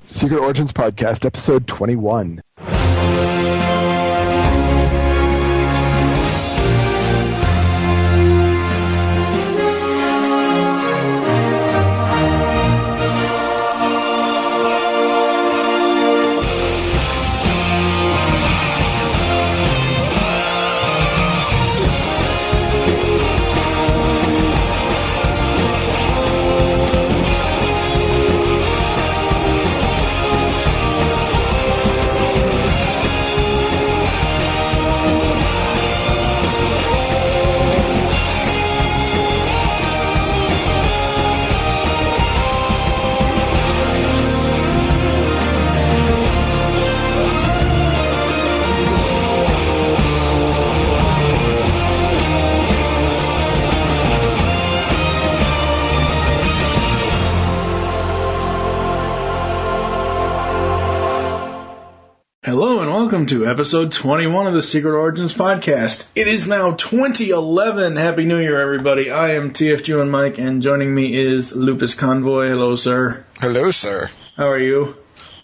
Secret Origins Podcast, episode 21. Welcome to episode 21 of the Secret Origins Podcast. It is now 2011. Happy New Year, everybody. I am TFG and Mike, and joining me is Lupus Convoy. Hello, sir. Hello, sir. How are you?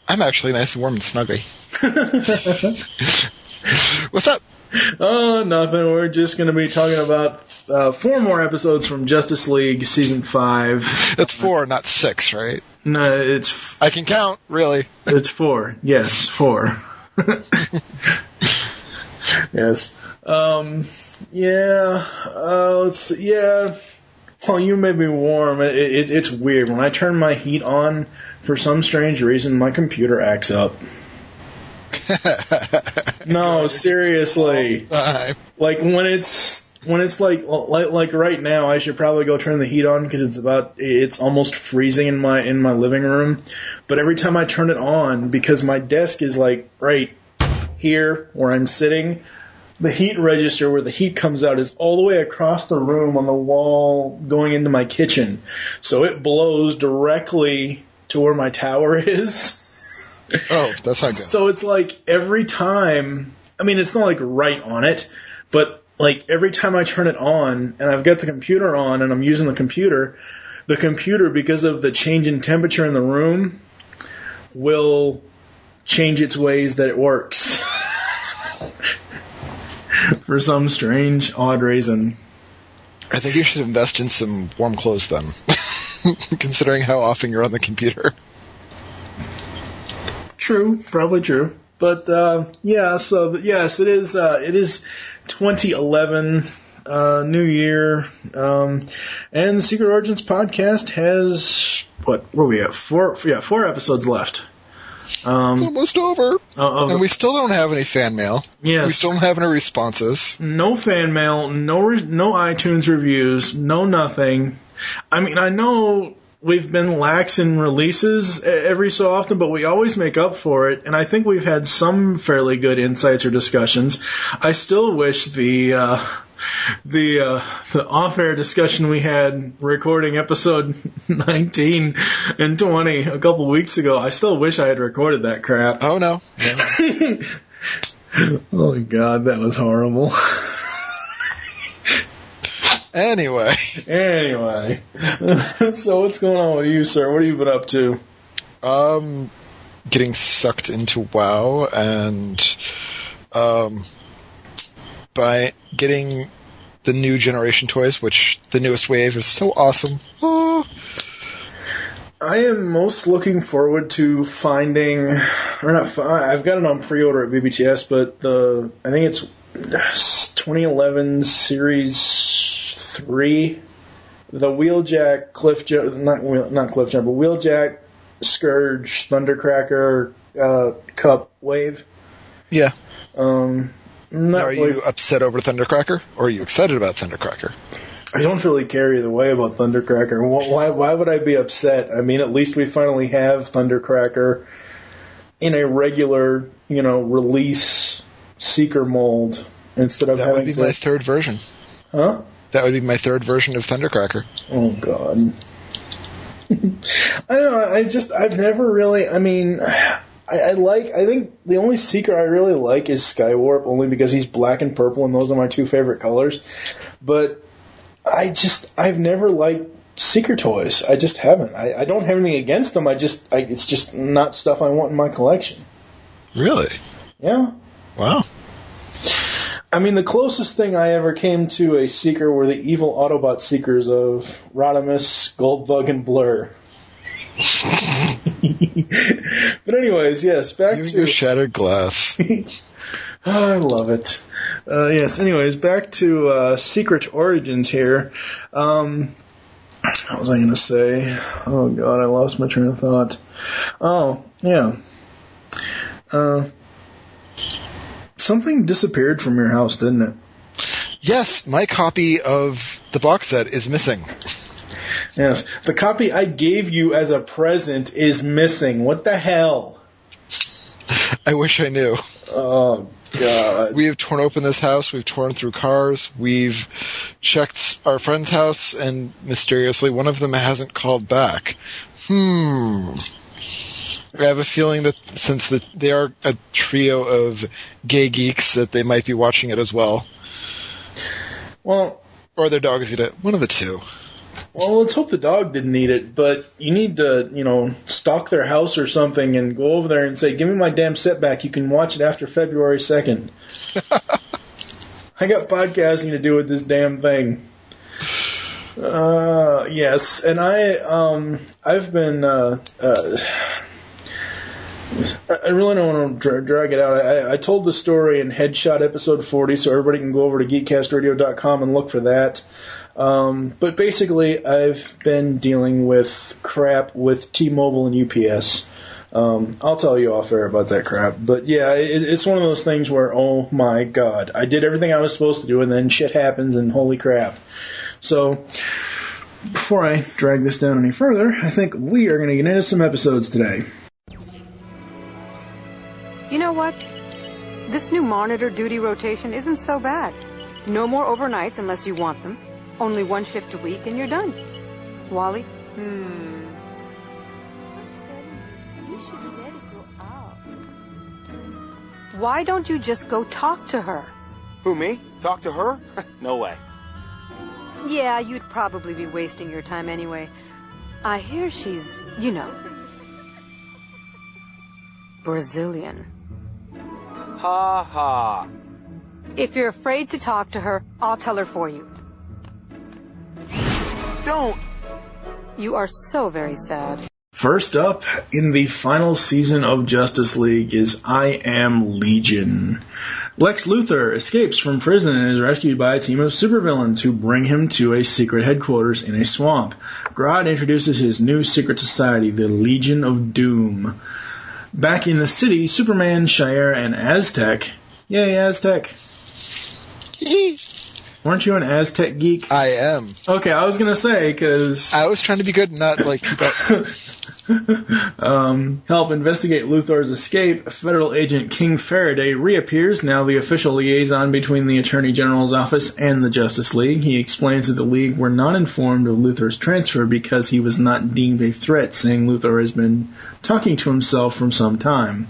I'm actually nice and warm and snuggly. What's up? Oh, nothing. We're just going to be talking about 4 more episodes from Justice League Season 5. That's 4, not 6, right? No, it's... I can count, really. It's 4. Yes, 4. Yes. Well, you made me warm. It's weird. When I turn my heat on, for some strange reason, my computer acts up. No, seriously. Like when it's like right now, I should probably go turn the heat on because it's almost freezing in my living room. But every time I turn it on, because my desk is like right here where I'm sitting, the heat register where the heat comes out is all the way across the room on the wall going into my kitchen. So it blows directly to where my tower is. Oh, that's not good. So it's like every time, I mean, it's not like right on it, but like every time I turn it on and I've got the computer on and I'm using the computer, because of the change in temperature in the room, will change its ways that it works. For some strange, odd reason. I think you should invest in some warm clothes then, considering how often you're on the computer. True, probably true. But, yes, it is 2011, new year, and the Secret Origins Podcast has, where are we at? 4 episodes left. It's almost over. And we still don't have any fan mail. Yes. We still don't have any responses. No fan mail, no iTunes reviews, no nothing. I mean, I know we've been lax in releases every so often, but we always make up for it, and I think we've had some fairly good insights or discussions. I still wish the off-air discussion we had recording episode 19 and 20 a couple weeks ago, I still wish I had recorded that crap. Oh, no. Oh, God, that was horrible. Anyway. So what's going on with you, sir? What have you been up to? Getting sucked into WoW and by getting the new generation toys, which the newest wave is so awesome. Oh. I am most looking forward to finding, I've got it on pre-order at BBTS, but I think it's 2011 Series 3, the Wheeljack Wheeljack Scourge Thundercracker Cup wave. Yeah. Are you upset over Thundercracker, or are you excited about Thundercracker? I don't really care either way about Thundercracker. Why would I be upset? I mean, at least we finally have Thundercracker in a regular, release Seeker mold instead of having to... That would be my third version. Huh? That would be my third version of Thundercracker. Oh, God. I don't know, I've never really, I mean... I think the only Seeker I really like is Skywarp, only because he's black and purple, and those are my two favorite colors. But I've never liked Seeker toys. I just haven't. I don't have anything against them. It's just not stuff I want in my collection. Really? Yeah. Wow. I mean, the closest thing I ever came to a Seeker were the evil Autobot Seekers of Rodimus, Goldbug, and Blur. But anyways, yes, back to... your shattered glass. Oh, I love it. Yes, anyways, back to Secret Origins here. What was I going to say? Oh, God, I lost my train of thought. Oh, yeah. Something disappeared from your house, didn't it? Yes, my copy of the box set is missing. Yes, the copy I gave you as a present is missing. What the hell? I wish I knew. Oh, God. We have torn open this house. We've torn through cars. We've checked our friend's house, and mysteriously one of them hasn't called back. I have a feeling that since they are a trio of gay geeks, that they might be watching it as well. Well... Or their dogs eat it. One of the two. Well, let's hope the dog didn't eat it, but you need to, stalk their house or something and go over there and say, give me my damn set back. You can watch it after February 2nd. I got podcasting to do with this damn thing. Yes, and I've been, I really don't want to drag it out. I told the story in Headshot episode 40, so everybody can go over to geekcastradio.com and look for that. But basically, I've been dealing with crap with T-Mobile and UPS. I'll tell you off air about that crap. But yeah, it's one of those things where, oh my God, I did everything I was supposed to do, and then shit happens, and holy crap. So, before I drag this down any further, I think we are going to get into some episodes today. You know what? This new monitor duty rotation isn't so bad. No more overnights unless you want them. Only one shift a week and you're done. Wally? You should let it go out. Why don't you just go talk to her? Who, me? Talk to her? No way. Yeah, you'd probably be wasting your time anyway. I hear she's, Brazilian. Ha ha. If you're afraid to talk to her, I'll tell her for you. Don't. You are so very sad. First up, in the final season of Justice League is I Am Legion. Lex Luthor escapes from prison and is rescued by a team of supervillains who bring him to a secret headquarters in a swamp. Grodd introduces his new secret society, the Legion of Doom. Back in the city, Superman, Shire, and Aztec... Yay, Aztec! Weren't you an Aztec geek? I am. Okay, I was gonna say, because... I was trying to be good and not, help investigate Luthor's escape, Federal Agent King Faraday reappears, now the official liaison between the Attorney General's office and the Justice League. He explains that the League were not informed of Luthor's transfer because he was not deemed a threat, saying Luthor has been talking to himself from some time.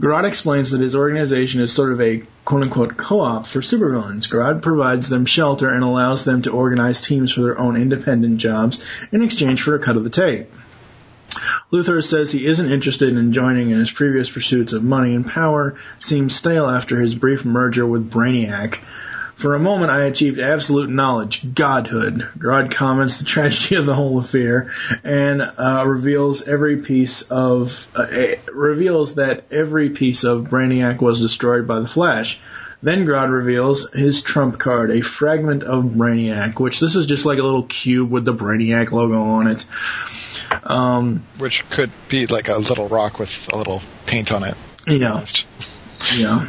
Grodd explains that his organization is sort of a quote-unquote co-op for supervillains. Grodd provides them shelter and allows them to organize teams for their own independent jobs in exchange for a cut of the tape. Luthor says he isn't interested in joining in his previous pursuits of money and power, seems stale after his brief merger with Brainiac. For a moment, I achieved absolute knowledge, godhood. Grodd comments the tragedy of the whole affair and reveals that every piece of Brainiac was destroyed by the Flash. Then Grodd reveals his trump card, a fragment of Brainiac, which this is just like a little cube with the Brainiac logo on it. which could be like a little rock with a little paint on it. Yeah. Yeah.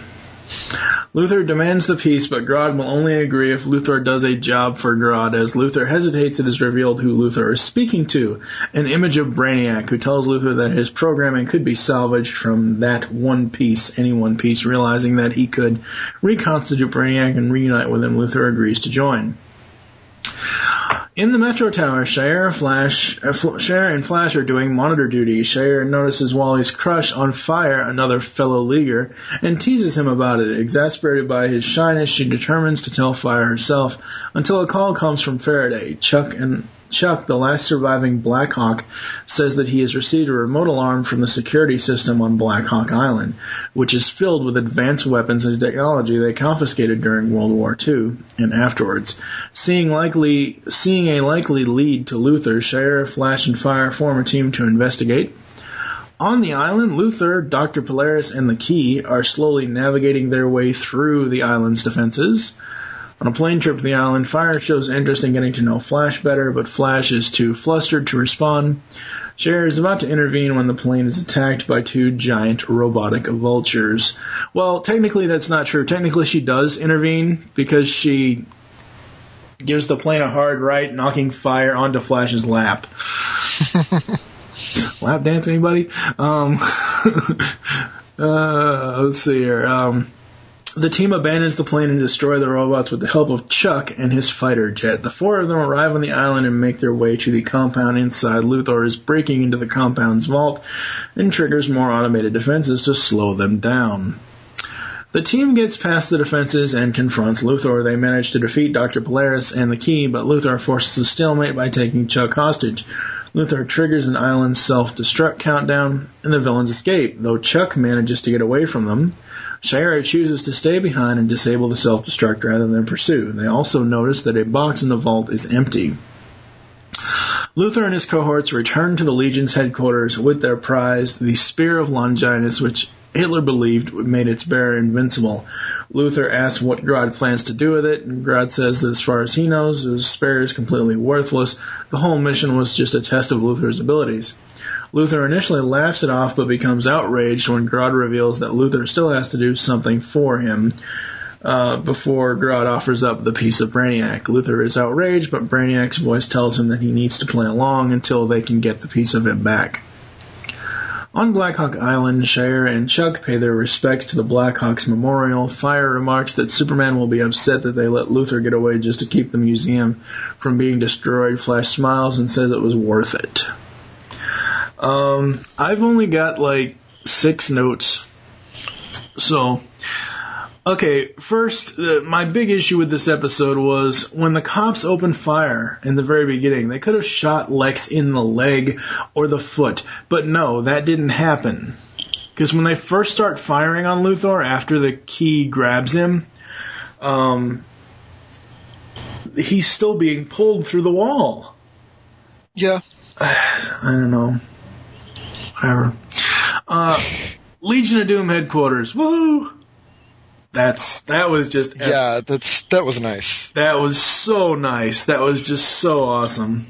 Luthor demands the peace, but Grodd will only agree if Luthor does a job for Grodd. As Luthor hesitates, it is revealed who Luthor is speaking to, an image of Brainiac, who tells Luthor that his programming could be salvaged from that one piece, any one piece. Realizing that he could reconstitute Brainiac and reunite with him, Luthor agrees to join. In the Metro Tower, Shire and Flash are doing monitor duty. Shire notices Wally's crush on Fire, another fellow Leaguer, and teases him about it. Exasperated by his shyness, she determines to tell Fire herself, until a call comes from Faraday. Chuck and Chuck, the last surviving Black Hawk, says that he has received a remote alarm from the security system on Black Hawk Island, which is filled with advanced weapons and technology they confiscated during World War II and afterwards. Seeing a likely lead to Luther, Shire, Flash, and Fire form a team to investigate. On the island, Luther, Dr. Polaris, and the Key are slowly navigating their way through the island's defenses. On a plane trip to the island, Fire shows interest in getting to know Flash better, but Flash is too flustered to respond. Cher is about to intervene when the plane is attacked by 2 giant robotic vultures. Well, technically that's not true. Technically she does intervene because she gives the plane a hard right, knocking Fire onto Flash's lap. Lap dance, anybody? Let's see here. The team abandons the plane and destroy the robots with the help of Chuck and his fighter jet. The 4 of them arrive on the island and make their way to the compound inside. Luthor is breaking into the compound's vault and triggers more automated defenses to slow them down. The team gets past the defenses and confronts Luthor. They manage to defeat Dr. Polaris and the Key, but Luthor forces a stalemate by taking Chuck hostage. Luthor triggers an island self-destruct countdown, and the villains escape, though Chuck manages to get away from them. Shira chooses to stay behind and disable the self-destruct rather than pursue. They also notice that a box in the vault is empty. Luthor and his cohorts return to the Legion's headquarters with their prize, the Spear of Longinus, which Hitler believed made its bearer invincible. Luthor asks what Grodd plans to do with it, and Grodd says that as far as he knows, the spear is completely worthless. The whole mission was just a test of Luthor's abilities. Luthor initially laughs it off, but becomes outraged when Grodd reveals that Luthor still has to do something for him before Grodd offers up the piece of Brainiac. Luthor is outraged, but Brainiac's voice tells him that he needs to play along until they can get the piece of him back. On Black Hawk Island, Shire and Chuck pay their respects to the Blackhawks Memorial. Fire remarks that Superman will be upset that they let Luthor get away just to keep the museum from being destroyed. Flash smiles and says it was worth it. I've only got 6 notes. So, okay, first, my big issue with this episode was when the cops opened fire in the very beginning, they could have shot Lex in the leg or the foot, but no, that didn't happen. Because when they first start firing on Luthor after the Key grabs him, he's still being pulled through the wall. Yeah. I don't know. Whatever. Legion of Doom headquarters. Woohoo! That was just epic. Yeah, that was nice. That was so nice. That was just so awesome.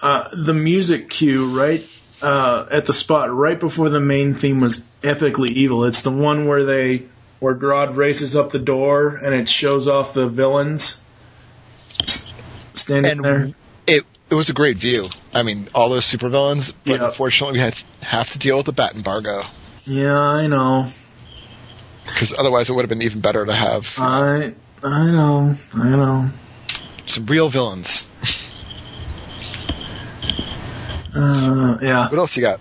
The music cue right at the spot right before the main theme was epically evil. It's the one where Grodd races up the door and it shows off the villains standing there. It was a great view. I mean, all those supervillains, but yeah. Unfortunately we have to deal with the bat embargo. Yeah, I know. Because otherwise it would have been even better to have... I know. some real villains. Yeah. What else you got?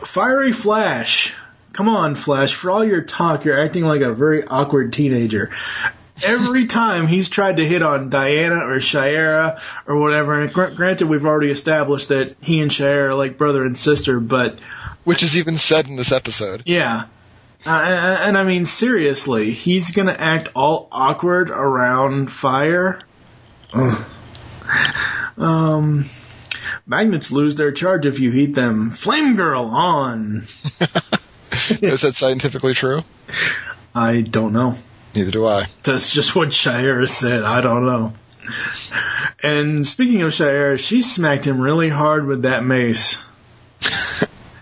Fiery Flash. Come on, Flash. For all your talk, you're acting like a very awkward teenager. Every time he's tried to hit on Diana or Shira or whatever, and granted we've already established that he and Shira are like brother and sister, but... Which is even said in this episode. Yeah. And I mean, seriously, he's going to act all awkward around fire? Magnets lose their charge if you heat them. Flame Girl on! Is that scientifically true? I don't know. Neither do I. That's just what Shira said. I don't know. And speaking of Shira, she smacked him really hard with that mace.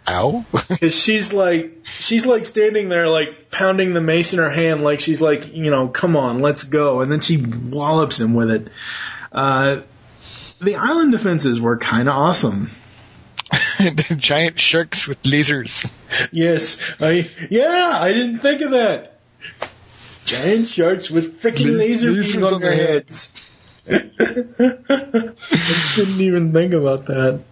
Ow. Because she's standing there pounding the mace in her hand like she's come on, let's go. And then she wallops him with it. The island defenses were kind of awesome. Giant sharks with lasers. Yes. I didn't think of that. Giant sharks with freaking laser beams on their heads. I didn't even think about that.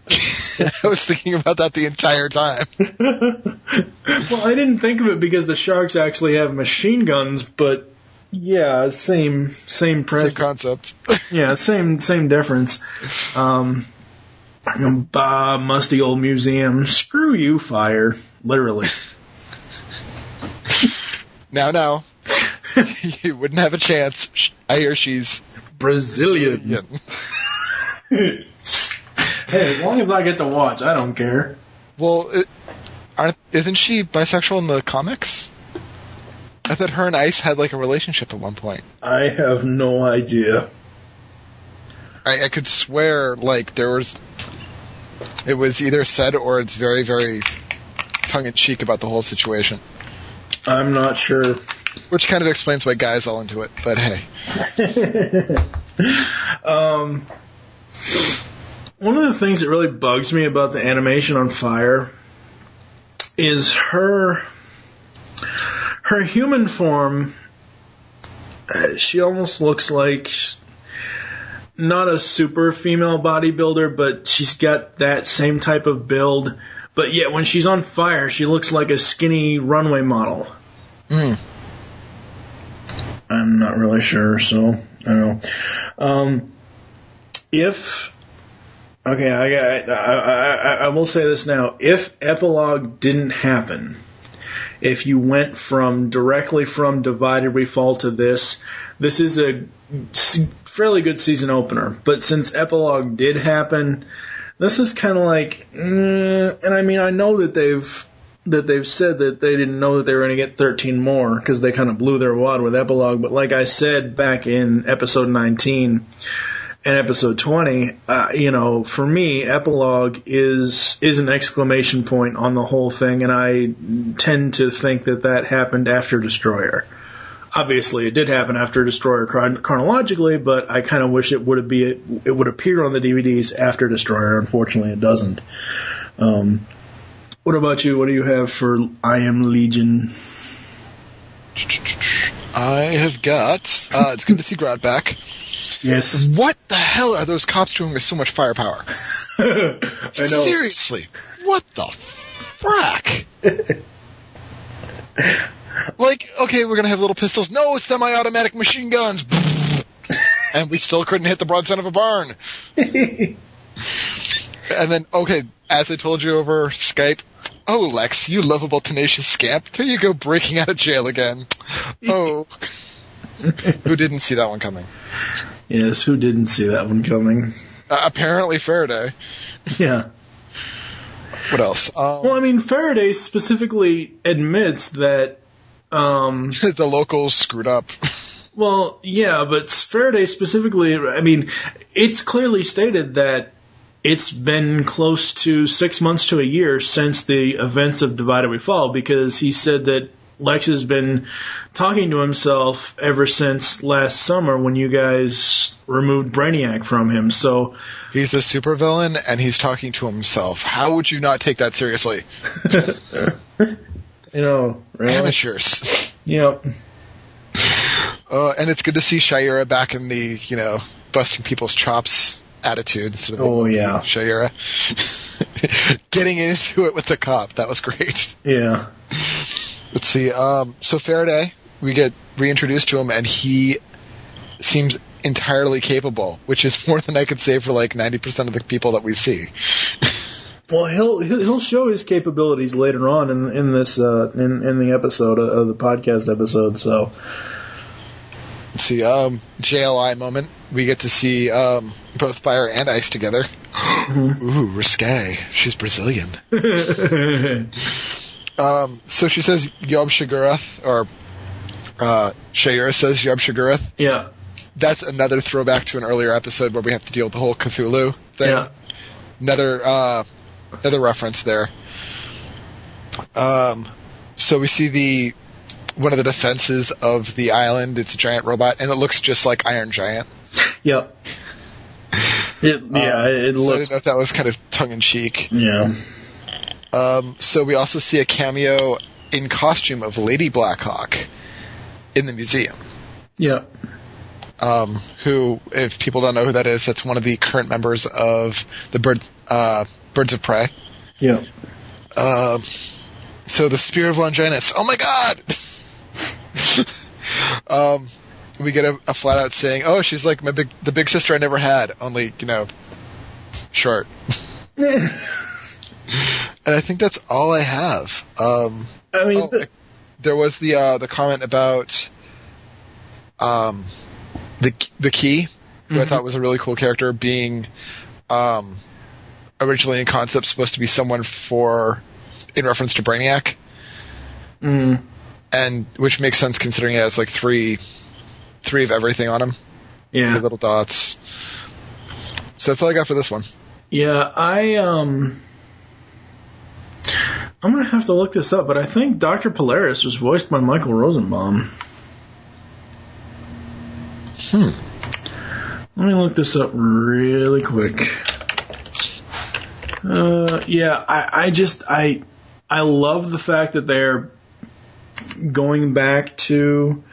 I was thinking about that the entire time. Well, I didn't think of it because the sharks actually have machine guns, but Yeah, same Same concept. Yeah, same difference. Musty old museum. Screw you, fire. Literally. Now. You wouldn't have a chance. I hear she's Brazilian. Hey, as long as I get to watch, I don't care. Well, isn't she bisexual in the comics? I thought her and Ice had like a relationship at one point. I have no idea. I could swear like it was either said or it's very, very tongue-in-cheek about the whole situation. I'm not sure. Which kind of explains why Guy's all into it, but hey. One of the things that really bugs me about the animation on Fire is her human form. She almost looks like not a super female bodybuilder, but she's got that same type of build. But yet when she's on Fire, she looks like a skinny runway model. I'm not really sure, so I don't know. I will say this now. If Epilogue didn't happen, if you went directly from Divided We Fall to this is a fairly good season opener. But since Epilogue did happen, this is kind of like, and I mean, I know that they've said that they didn't know that they were going to get 13 more because they kind of blew their wad with Epilogue. But like I said back in episode 19 and episode 20, for me, Epilogue is an exclamation point on the whole thing, and I tend to think that happened after Destroyer. Obviously, it did happen after Destroyer chronologically, but I kind of wish it would appear on the DVDs after Destroyer. Unfortunately, it doesn't. What about you? What do you have for I Am Legion? I have got... it's good to see Grodd back. Yes. What the hell are those cops doing with so much firepower? I know. Seriously. What the frack? Like, okay, we're going to have little pistols. No, semi-automatic machine guns. And we still couldn't hit the broadside of a barn. And then, okay, as I told you over Skype, oh, Lex, you lovable, tenacious scamp. Here you go, breaking out of jail again. Oh. Who didn't see that one coming? Yes, who didn't see that one coming? Apparently Faraday. Yeah. What else? Well, I mean, Faraday specifically admits that... the locals screwed up. Well, yeah, but Faraday specifically, I mean, it's clearly stated that it's been close to 6 months to a year since the events of Divided We Fall, because he said that Lex has been talking to himself ever since last summer when you guys removed Brainiac from him. So he's a supervillain and he's talking to himself. How would you not take that seriously? Really? Amateurs. Yep. And it's good to see Shaira back in the, busting people's chops attitude. Sort of Shaira. Getting into it with the cop. That was great. Yeah. Let's see. So Faraday, we get reintroduced to him, and he seems entirely capable, which is more than I could say for like 90% of the people that we see. Well, he'll show his capabilities later on in this in the episode of the podcast episode. So let's see. JLI moment. We get to see both Fire and Ice together. Ooh, risque. She's Brazilian. So she says Yob Shagurath, or Shaira says Yob Shagurath. Yeah. That's another throwback to an earlier episode where we have to deal with the whole Cthulhu thing. Yeah. Another reference there. So we see one of the defenses of the island. It's a giant robot, and it looks just like Iron Giant. Yep. It looks. So I didn't know if that was kind of tongue-in-cheek. Yeah. So we also see a cameo in costume of Lady Blackhawk in the museum. Yeah. Who, if people don't know who that is, that's one of the current members of the Birds of Prey. Yeah. So the Spear of Longinus. Oh my God! We get a flat out saying, "Oh, she's like the big sister I never had, only short." And I think that's all I have. There was the comment about the Key, who I thought was a really cool character, being originally in concept supposed to be someone in reference to Brainiac, and which makes sense considering it has like three of everything on him. Yeah, 3 little dots. So that's all I got for this one. Yeah, I'm gonna have to look this up, but I think Dr. Polaris was voiced by Michael Rosenbaum. Let me look this up really quick. I love the fact that they're going back to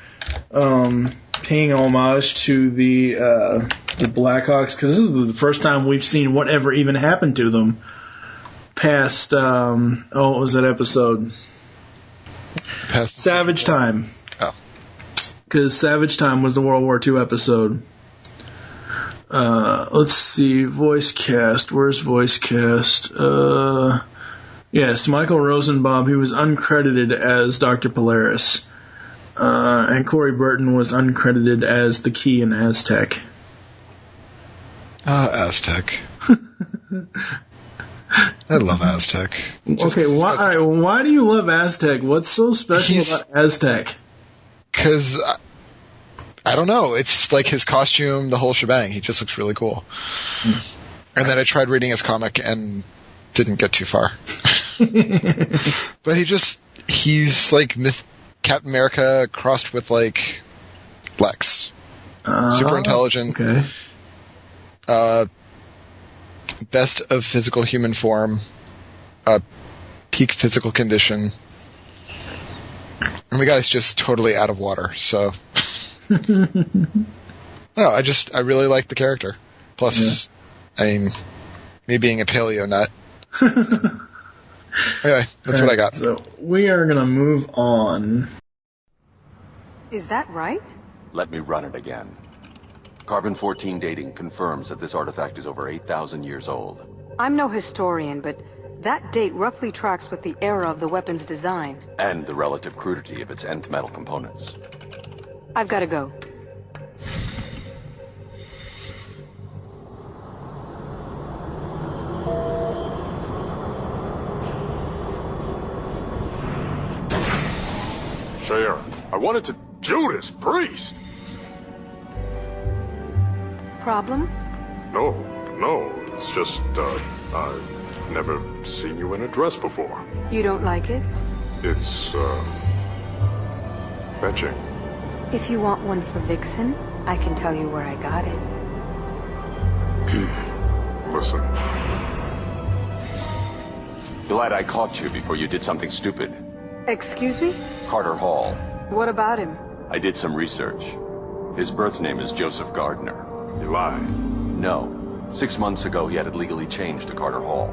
paying homage to the Blackhawks, because this is the first time we've seen whatever even happened to them past what was that episode? Savage Time. Oh. Because Savage Time was the World War II episode. Let's see, voice cast. Where's voice cast? Yes, Michael Rosenbaum, he was uncredited as Dr. Polaris. And Corey Burton was uncredited as the Key in Aztec. Aztec. I love Aztec. Okay, why do you love Aztec? What's so special about Aztec? Because, I don't know, it's like his costume, the whole shebang. He just looks really cool. And then I tried reading his comic and didn't get too far. But he's like Captain America crossed with like Lex. Super intelligent. Okay. Best of physical human form. Peak physical condition. And the guy's just totally out of water, so. No, I really like the character. Plus, I mean, me being a paleo nut. Anyway, that's what I got. So, we are going to move on. Is that right? Let me run it again. Carbon-14 dating confirms that this artifact is over 8,000 years old. I'm no historian, but that date roughly tracks with the era of the weapon's design. And the relative crudity of its nth metal components. I've got to go. Sharon, I wanted to Judas Priest. Problem? No, it's just, I've never seen you in a dress before. You don't like it? It's, fetching. If you want one for Vixen, I can tell you where I got it. Listen. Glad I caught you before you did something stupid. Excuse me? Carter Hall. What about him? I did some research. His birth name is Joseph Gardner. You lied. No. 6 months ago, he had it legally changed to Carter Hall.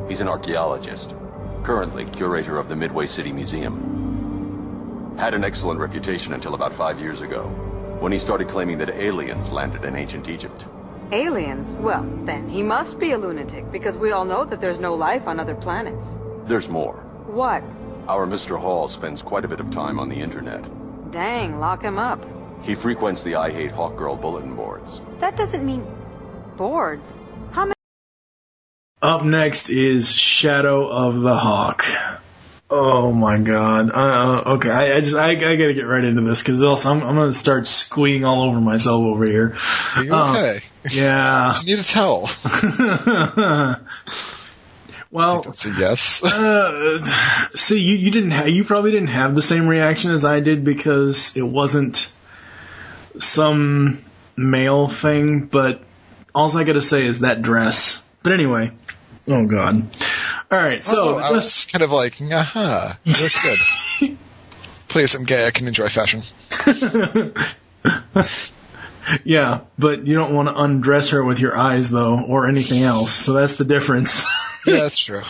He's an archaeologist. Currently curator of the Midway City Museum. Had an excellent reputation until about 5 years ago, when he started claiming that aliens landed in ancient Egypt. Aliens? Well, then he must be a lunatic, because we all know that there's no life on other planets. There's more. What? Our Mr. Hall spends quite a bit of time on the internet. Dang, lock him up. He frequents the I Hate Hawk Girl bulletin boards. That doesn't mean boards. How many? Up next is Shadow of the Hawk. Oh my god. Okay, I gotta get right into this, because else I'm gonna start squeeing all over myself over here. Are you okay? Yeah. You need to tell. Well, that's a yes. See, you probably didn't have the same reaction as I did, because it wasn't some male thing, but all I gotta say is that dress. But anyway, oh god. Alright, so I was kind of like, aha, that's good. Please, I'm gay, I can enjoy fashion. Yeah, but you don't want to undress her with your eyes, though, or anything else, so that's the difference. Yeah, that's true.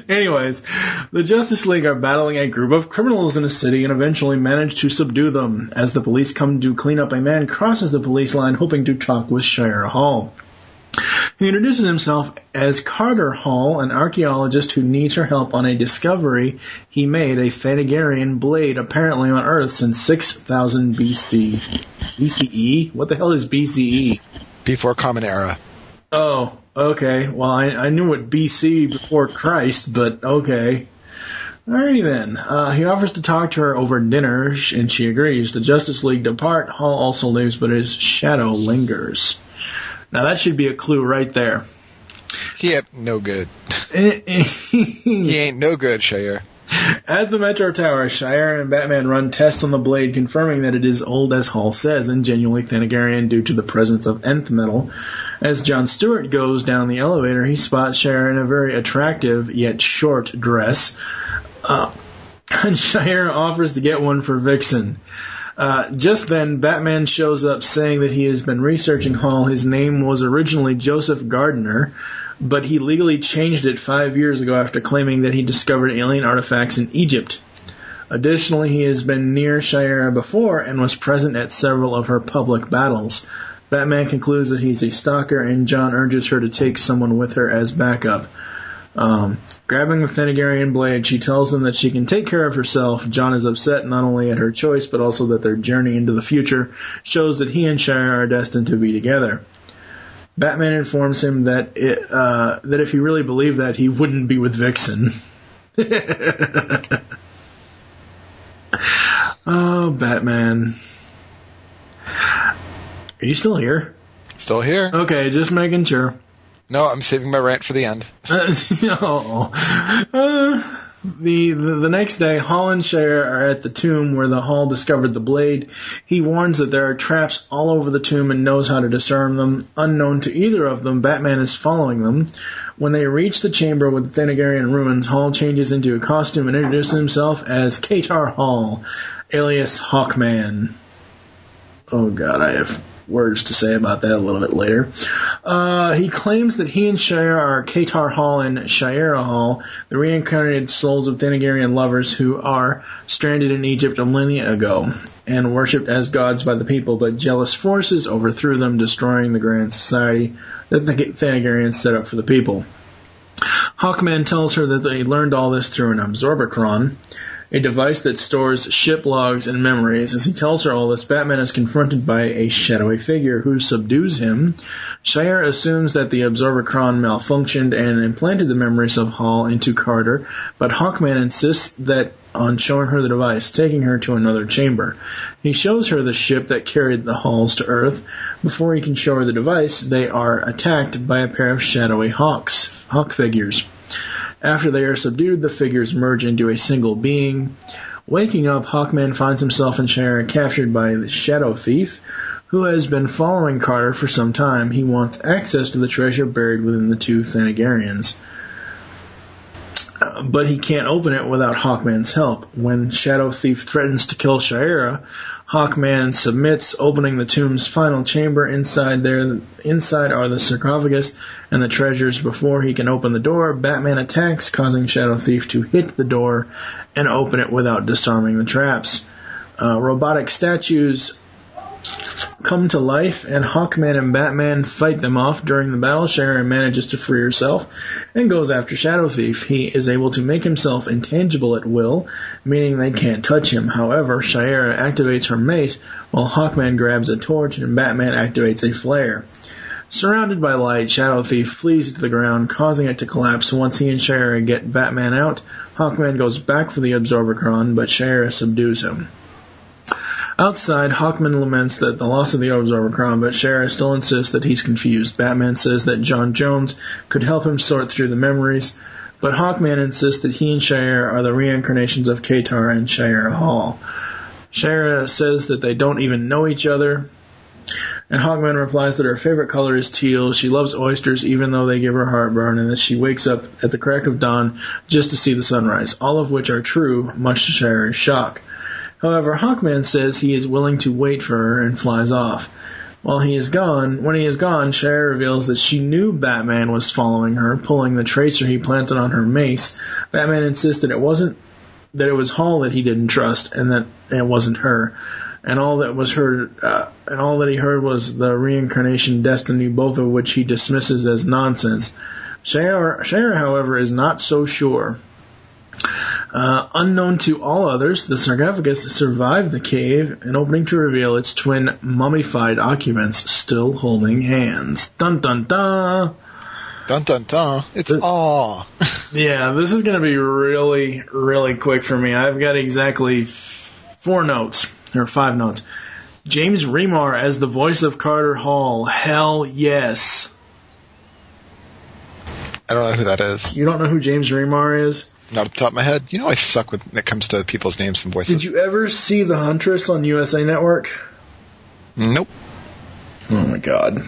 Anyways, the Justice League are battling a group of criminals in a city and eventually manage to subdue them. As the police come to clean up, a man crosses the police line hoping to talk with Shire Hall. He introduces himself as Carter Hall, an archaeologist who needs her help on a discovery he made, a Thanagarian blade apparently on Earth since 6000 BC. BCE? What the hell is BCE? Before Common Era. Oh, okay. Well, I knew what BC before Christ, but okay. Alrighty then. He offers to talk to her over dinner, and she agrees. The Justice League depart. Hall also leaves, but his shadow lingers. Now that should be a clue right there. He ain't no good. He ain't no good, Shire. At the Metro Tower, Shire and Batman run tests on the blade, confirming that it is old as Hall says and genuinely Thanagarian due to the presence of nth metal. As Jon Stewart goes down the elevator, he spots Shire in a very attractive yet short dress. And Shire offers to get one for Vixen. Just then, Batman shows up saying that he has been researching Hall. His name was originally Joseph Gardner, but he legally changed it 5 years ago after claiming that he discovered alien artifacts in Egypt. Additionally, he has been near Shire before and was present at several of her public battles. Batman concludes that he's a stalker, and John urges her to take someone with her as backup. Grabbing the Thanagarian blade, she tells him that she can take care of herself. John is upset not only at her choice, but also that their journey into the future shows that he and Shire are destined to be together. Batman informs him that that if he really believed that, he wouldn't be with Vixen. Oh, Batman. Are you still here? Still here. Okay, just making sure. No, I'm saving my rant for the end. No. The next day, Hall and Shire are at the tomb where the Hall discovered the blade. He warns that there are traps all over the tomb and knows how to disarm them. Unknown to either of them, Batman is following them. When they reach the chamber with the Thanagarian ruins, Hall changes into a costume and introduces himself as Katar Hall, alias Hawkman. Oh god, I have words to say about that a little bit later. He claims that he and Shire are Katar Hall and Shire Hall, the reincarnated souls of Thanagarian lovers who are stranded in Egypt a millennia ago and worshipped as gods by the people, but jealous forces overthrew them, destroying the grand society that the Thanagarians set up for the people. Hawkman tells her that they learned all this through an absorbicron, a device that stores ship logs and memories. As he tells her all this, Batman is confronted by a shadowy figure who subdues him. Shire assumes that the absorbicron malfunctioned and implanted the memories of Hall into Carter, but Hawkman insists on showing her the device, taking her to another chamber. He shows her the ship that carried the Halls to Earth. Before he can show her the device, they are attacked by a pair of shadowy hawk figures. After they are subdued, the figures merge into a single being. Waking up, Hawkman finds himself in Shire captured by the Shadow Thief, who has been following Carter for some time. He wants access to the treasure buried within the two Thanagarians, but he can't open it without Hawkman's help. When Shadow Thief threatens to kill Shire, Hawkman submits, opening the tomb's final chamber. Inside are the sarcophagus and the treasures. Before he can open the door, Batman attacks, causing Shadow Thief to hit the door and open it without disarming the traps. Robotic statues come to life, and Hawkman and Batman fight them off. During the battle, Shire manages to free herself and goes after Shadow Thief. He is able to make himself intangible at will, meaning they can't touch him. However, Shire activates her mace, while Hawkman grabs a torch and Batman activates a flare. Surrounded by light, Shadow Thief flees to the ground, causing it to collapse. Once he and Shire get Batman out, Hawkman goes back for the Absorbicron, but Shire subdues him. Outside, Hawkman laments that the loss of the Absorbicron, but Shire still insists that he's confused. Batman says that John Jones could help him sort through the memories, but Hawkman insists that he and Shire are the reincarnations of Katar and Shire Hall. Shire says that they don't even know each other, and Hawkman replies that her favorite color is teal. She loves oysters even though they give her heartburn, and that she wakes up at the crack of dawn just to see the sunrise, all of which are true, much to Shire's shock. However, Hawkman says he is willing to wait for her and flies off. When he is gone, Shire reveals that she knew Batman was following her, pulling the tracer he planted on her mace. Batman insisted it was Hall that he didn't trust, and that it wasn't her. And all that he heard was the reincarnation destiny, both of which he dismisses as nonsense. Shire, however, is not so sure. Unknown to all others, the sarcophagus survived the cave, and opening to reveal its twin mummified occupants still holding hands. Dun dun dun! Dun dun dun. It's awe. Yeah, this is going to be really, really quick for me. I've got exactly 5 notes. James Remar as the voice of Carter Hall. Hell yes. I don't know who that is. You don't know who James Remar is? Not off the top of my head. You know I suck when it comes to people's names and voices. Did you ever see The Huntress on USA Network? Nope. Oh my god.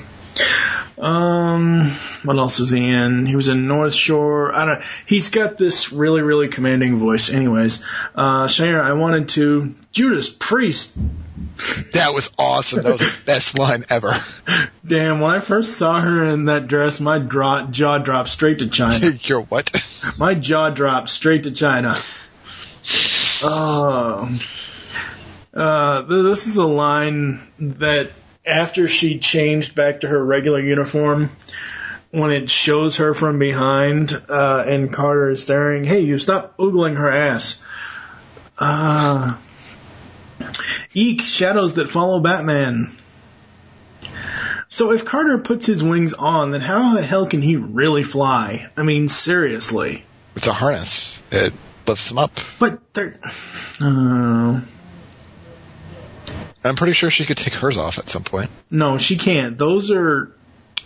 What else was he in? He was in North Shore. I don't know. He's got this really, really commanding voice. Anyways, Shire, I wanted to... Judas Priest. That was awesome. That was the best line ever. Damn, when I first saw her in that dress, my jaw dropped straight to China. Your what? My jaw dropped straight to China. This is a line that after she changed back to her regular uniform, when it shows her from behind and Carter is staring, hey, you stop oogling her ass. Eek, shadows that follow Batman. So if Carter puts his wings on, then how the hell can he really fly? I mean, seriously. It's a harness. It lifts him up. But they're... I'm pretty sure she could take hers off at some point. No, she can't. Those are...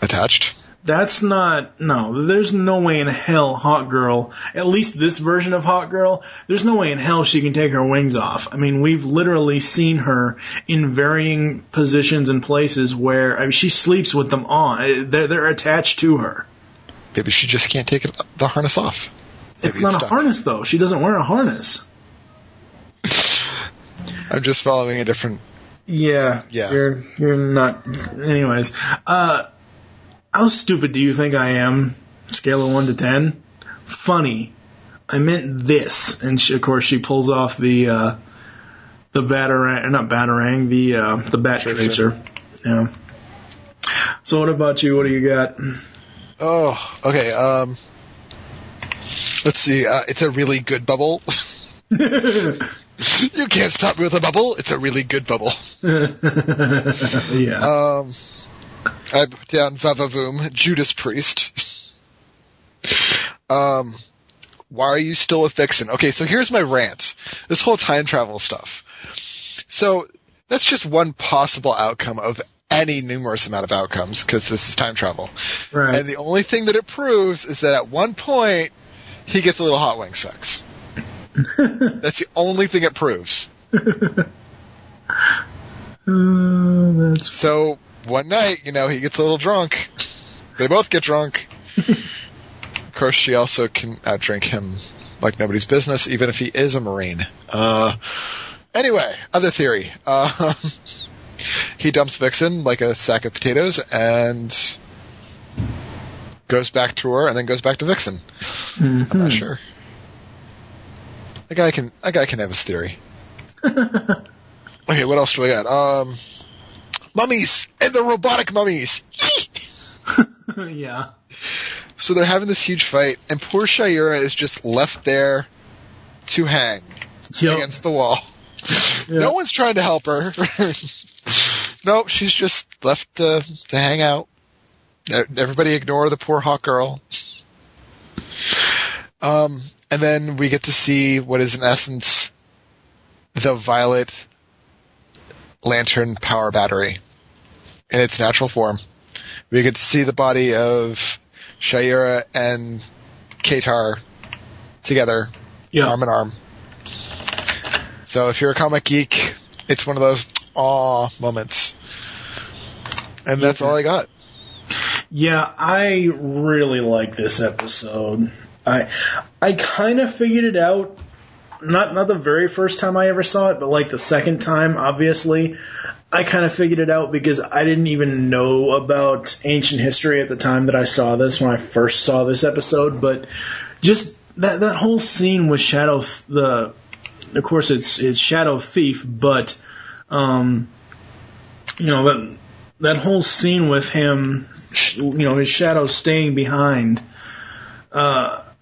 attached? That's not... No, there's no way in hell Hawk Girl, at least this version of Hawk Girl, there's no way in hell she can take her wings off. I mean, we've literally seen her in varying positions and places where... I mean, she sleeps with them on. They're attached to her. Maybe she just can't take the harness off. It's not a harness, though. She doesn't wear a harness. I'm just following a different... Yeah. You're not... Anyways. How stupid do you think I am? Scale of 1 to 10? Funny. I meant this. And of course she pulls off the batarang, not batarang, the bat tracer. Yeah. So what about you? What do you got? Oh, okay. Let's see. It's a really good bubble. You can't stop me with a bubble. It's a really good bubble. Yeah. I put down Vavavoom, Judas Priest. Why are you still a Vixen? Okay, so here's my rant. This whole time travel stuff. So, that's just one possible outcome of any numerous amount of outcomes, because this is time travel. Right. And the only thing that it proves is that at one point, he gets a little hot wing sex. That's the only thing it proves. So, one night, he gets a little drunk. They both get drunk. Of course, she also can outdrink him like nobody's business, even if he is a Marine. Anyway, other theory. He dumps Vixen like a sack of potatoes and goes back to her and then goes back to Vixen. Mm-hmm. I'm not sure. That guy can have his theory. Okay, what else do I got? Mummies! And the robotic mummies! Yeah. So they're having this huge fight, and poor Shira is just left there to hang against the wall. Yep. No one's trying to help her. Nope, she's just left to hang out. Everybody ignore the poor hot girl. And then we get to see what is in essence the Violet Lantern power battery in its natural form. We get to see the body of Shira and Katar together, arm in arm. So if you're a comic geek, it's one of those aw moments. And that's all I got. Yeah, I really like this episode. I kind of figured it out not the very first time I ever saw it, but like the second time, obviously, I kind of figured it out because I didn't even know about ancient history at the time that I saw this when I first saw this episode. But just that whole scene with Shadow, of course it's Shadow Thief, but that whole scene with him, his shadow staying behind.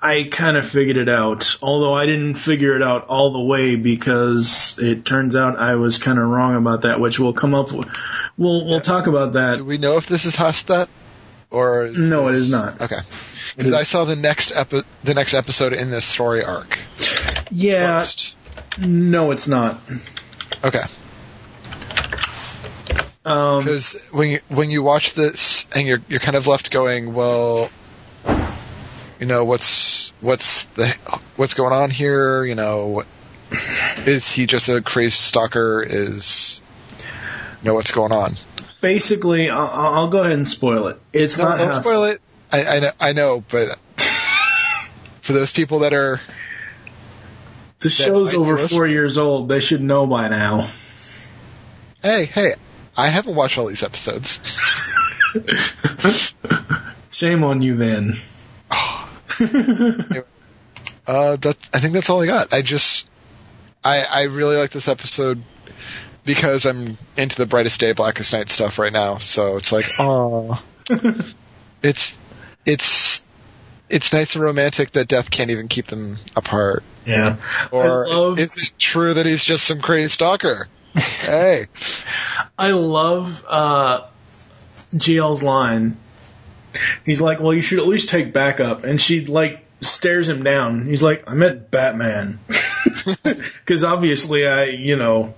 I kind of figured it out, although I didn't figure it out all the way because it turns out I was kind of wrong about that, which we'll come up with. We'll talk about that. Do we know if this is Hastat? Or no, it is not. Okay. Because I saw the next episode in this story arc. Yeah. First. No, it's not. Okay. Because when you watch this and you're kind of left going, well, what's going on here? Is he just a crazed stalker? What's going on? Basically, I'll go ahead and spoil it. It's not. Don't spoil it. I know, but for those people that are, the show's over 4 years old. They should know by now. Hey. I haven't watched all these episodes. Shame on you, then. Anyway, I think that's all I got. I really like this episode because I'm into the Brightest Day, Blackest Night stuff right now. So it's like, oh, it's nice and romantic that death can't even keep them apart. Yeah. Or is it true that he's just some crazy stalker? Hey. I love GL's line. He's like, well, you should at least take backup. And she, stares him down. He's like, I meant Batman. Because obviously So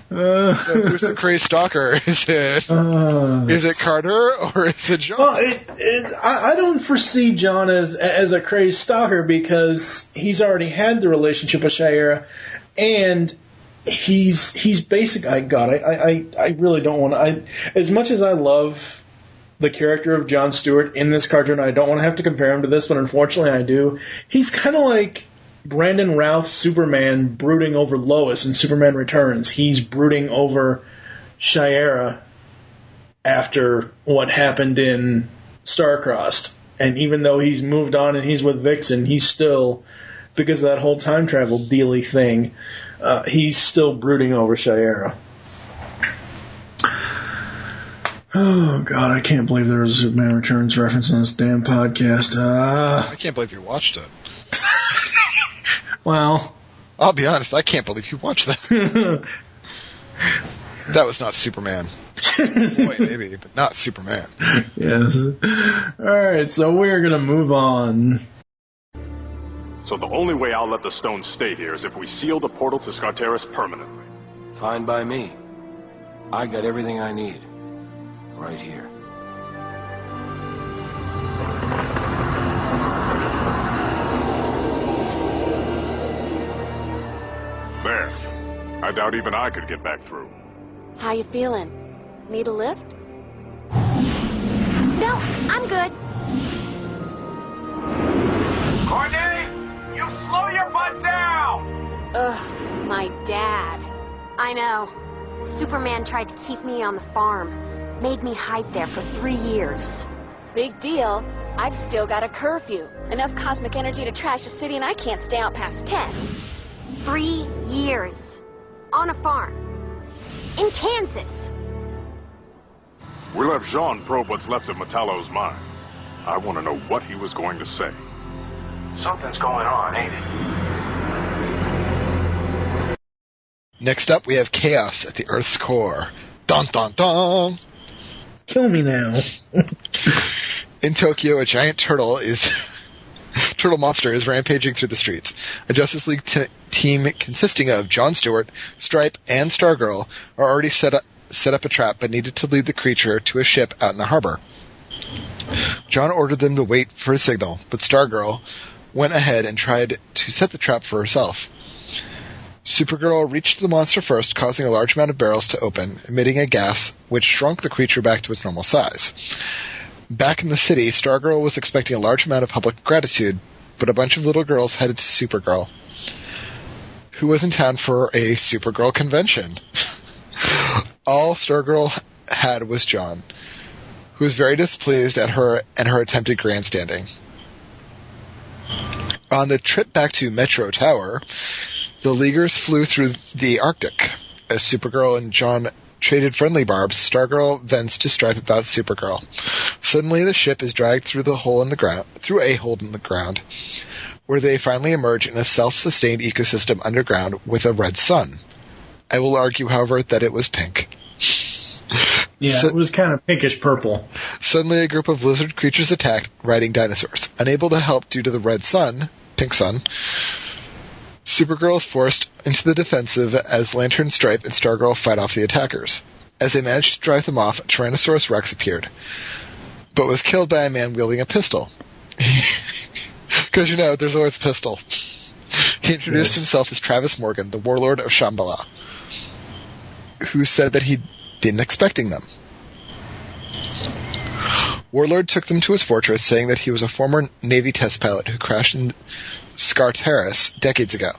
who's the crazy stalker? Is it Carter or is it John? Well, I don't foresee John as a crazy stalker because he's already had the relationship with Shayera, and he's basic. I really don't want to. As much as I love the character of Jon Stewart in this cartoon, I don't want to have to compare him to this, but unfortunately I do. He's kind of like Brandon Routh's Superman brooding over Lois in Superman Returns. He's brooding over Shayera after what happened in Starcrossed. And even though he's moved on and he's with Vixen, he's still, because of that whole time travel dealy thing, he's still brooding over Shayera. Oh, God, I can't believe there was a Superman Returns reference on this damn podcast. I can't believe you watched it. Well, I'll be honest, I can't believe you watched that. That was not Superman. Boy, maybe, but not Superman. Yes. Alright, so we're gonna move on. So the only way I'll let the stone stay here is if we seal the portal to Skartaris permanently. Fine by me. I got everything I need. Right here. There. I doubt even I could get back through. How you feeling? Need a lift? No, I'm good. Courtney, you slow your butt down! Ugh, my dad. I know. Superman tried to keep me on the farm. Made me hide there for 3 years. Big deal. I've still got a curfew. Enough cosmic energy to trash the city and I can't stay out past 10. 3 years. On a farm. In Kansas. We left Jean probe what's left of Metallo's mind. I want to know what he was going to say. Something's going on, ain't it? Next up, we have chaos at the Earth's core. Dun dun dun! Kill me now. In Tokyo, a giant turtle monster is rampaging through the streets. A Justice League team consisting of Jon Stewart, Stripe, and Stargirl are already set up a trap, but needed to lead the creature to a ship out in the harbor. John ordered them to wait for a signal, but Stargirl went ahead and tried to set the trap for herself. Supergirl reached the monster first, causing a large amount of barrels to open, emitting a gas which shrunk the creature back to its normal size. Back in the city, Stargirl was expecting a large amount of public gratitude, but a bunch of little girls headed to Supergirl, who was in town for a Supergirl convention. All Stargirl had was John, who was very displeased at her and her attempted grandstanding. On the trip back to Metro Tower, the Leaguers flew through the Arctic. As Supergirl and John traded friendly barbs, Stargirl vents to strife about Supergirl. Suddenly, the ship is dragged through a hole in the ground, where they finally emerge in a self-sustained ecosystem underground with a red sun. I will argue, however, that it was pink. Yeah, it was kind of pinkish purple. Suddenly, a group of lizard creatures attack, riding dinosaurs. Unable to help due to the red sun, pink sun, Supergirl is forced into the defensive as Lantern, Stripe, and Stargirl fight off the attackers. As they manage to drive them off, Tyrannosaurus Rex appeared, but was killed by a man wielding a pistol. Because, there's always a pistol. He introduced himself as Travis Morgan, the warlord of Shambhala, who said that he'd been expecting them. Warlord took them to his fortress, saying that he was a former Navy test pilot who crashed in Skartaris decades ago,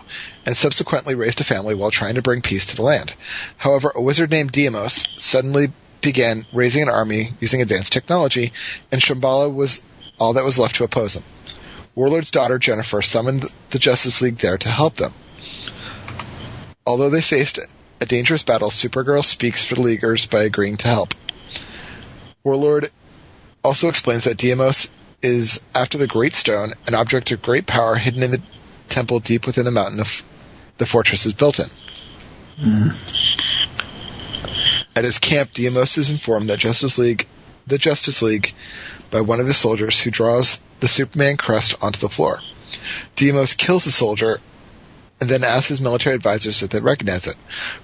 and subsequently raised a family while trying to bring peace to the land. However, a wizard named Deimos suddenly began raising an army using advanced technology, and Shambhala was all that was left to oppose him. Warlord's daughter, Jennifer, summoned the Justice League there to help them. Although they faced a dangerous battle, Supergirl speaks for the Leaguers by agreeing to help. Warlord also explains that Deimos is after the Great Stone, an object of great power hidden in the temple deep within the mountain the fortress is built in. At his camp, Deimos is informed that the Justice League, by one of his soldiers who draws the Superman crest onto the floor. Deimos kills the soldier and then asks his military advisors if they recognize it.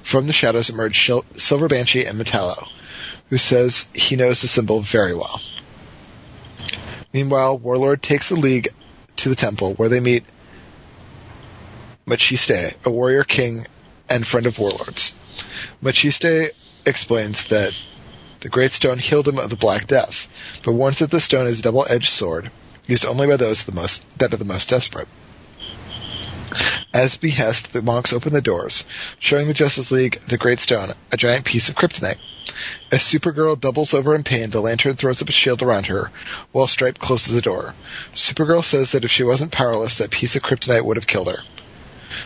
From the shadows emerge Silver Banshee and Metallo, who says he knows the symbol very well. Meanwhile, Warlord takes the League to the temple, where they meet Machiste, a warrior king and friend of Warlord's. Machiste explains that the Great Stone healed him of the Black Death, but warns that the stone is a double-edged sword, used only by those that are the most desperate. As behest, the monks open the doors, showing the Justice League the Great Stone, a giant piece of kryptonite. As Supergirl doubles over in pain, the Lantern throws up a shield around her, while Stripe closes the door. Supergirl says that if she wasn't powerless, that piece of kryptonite would have killed her.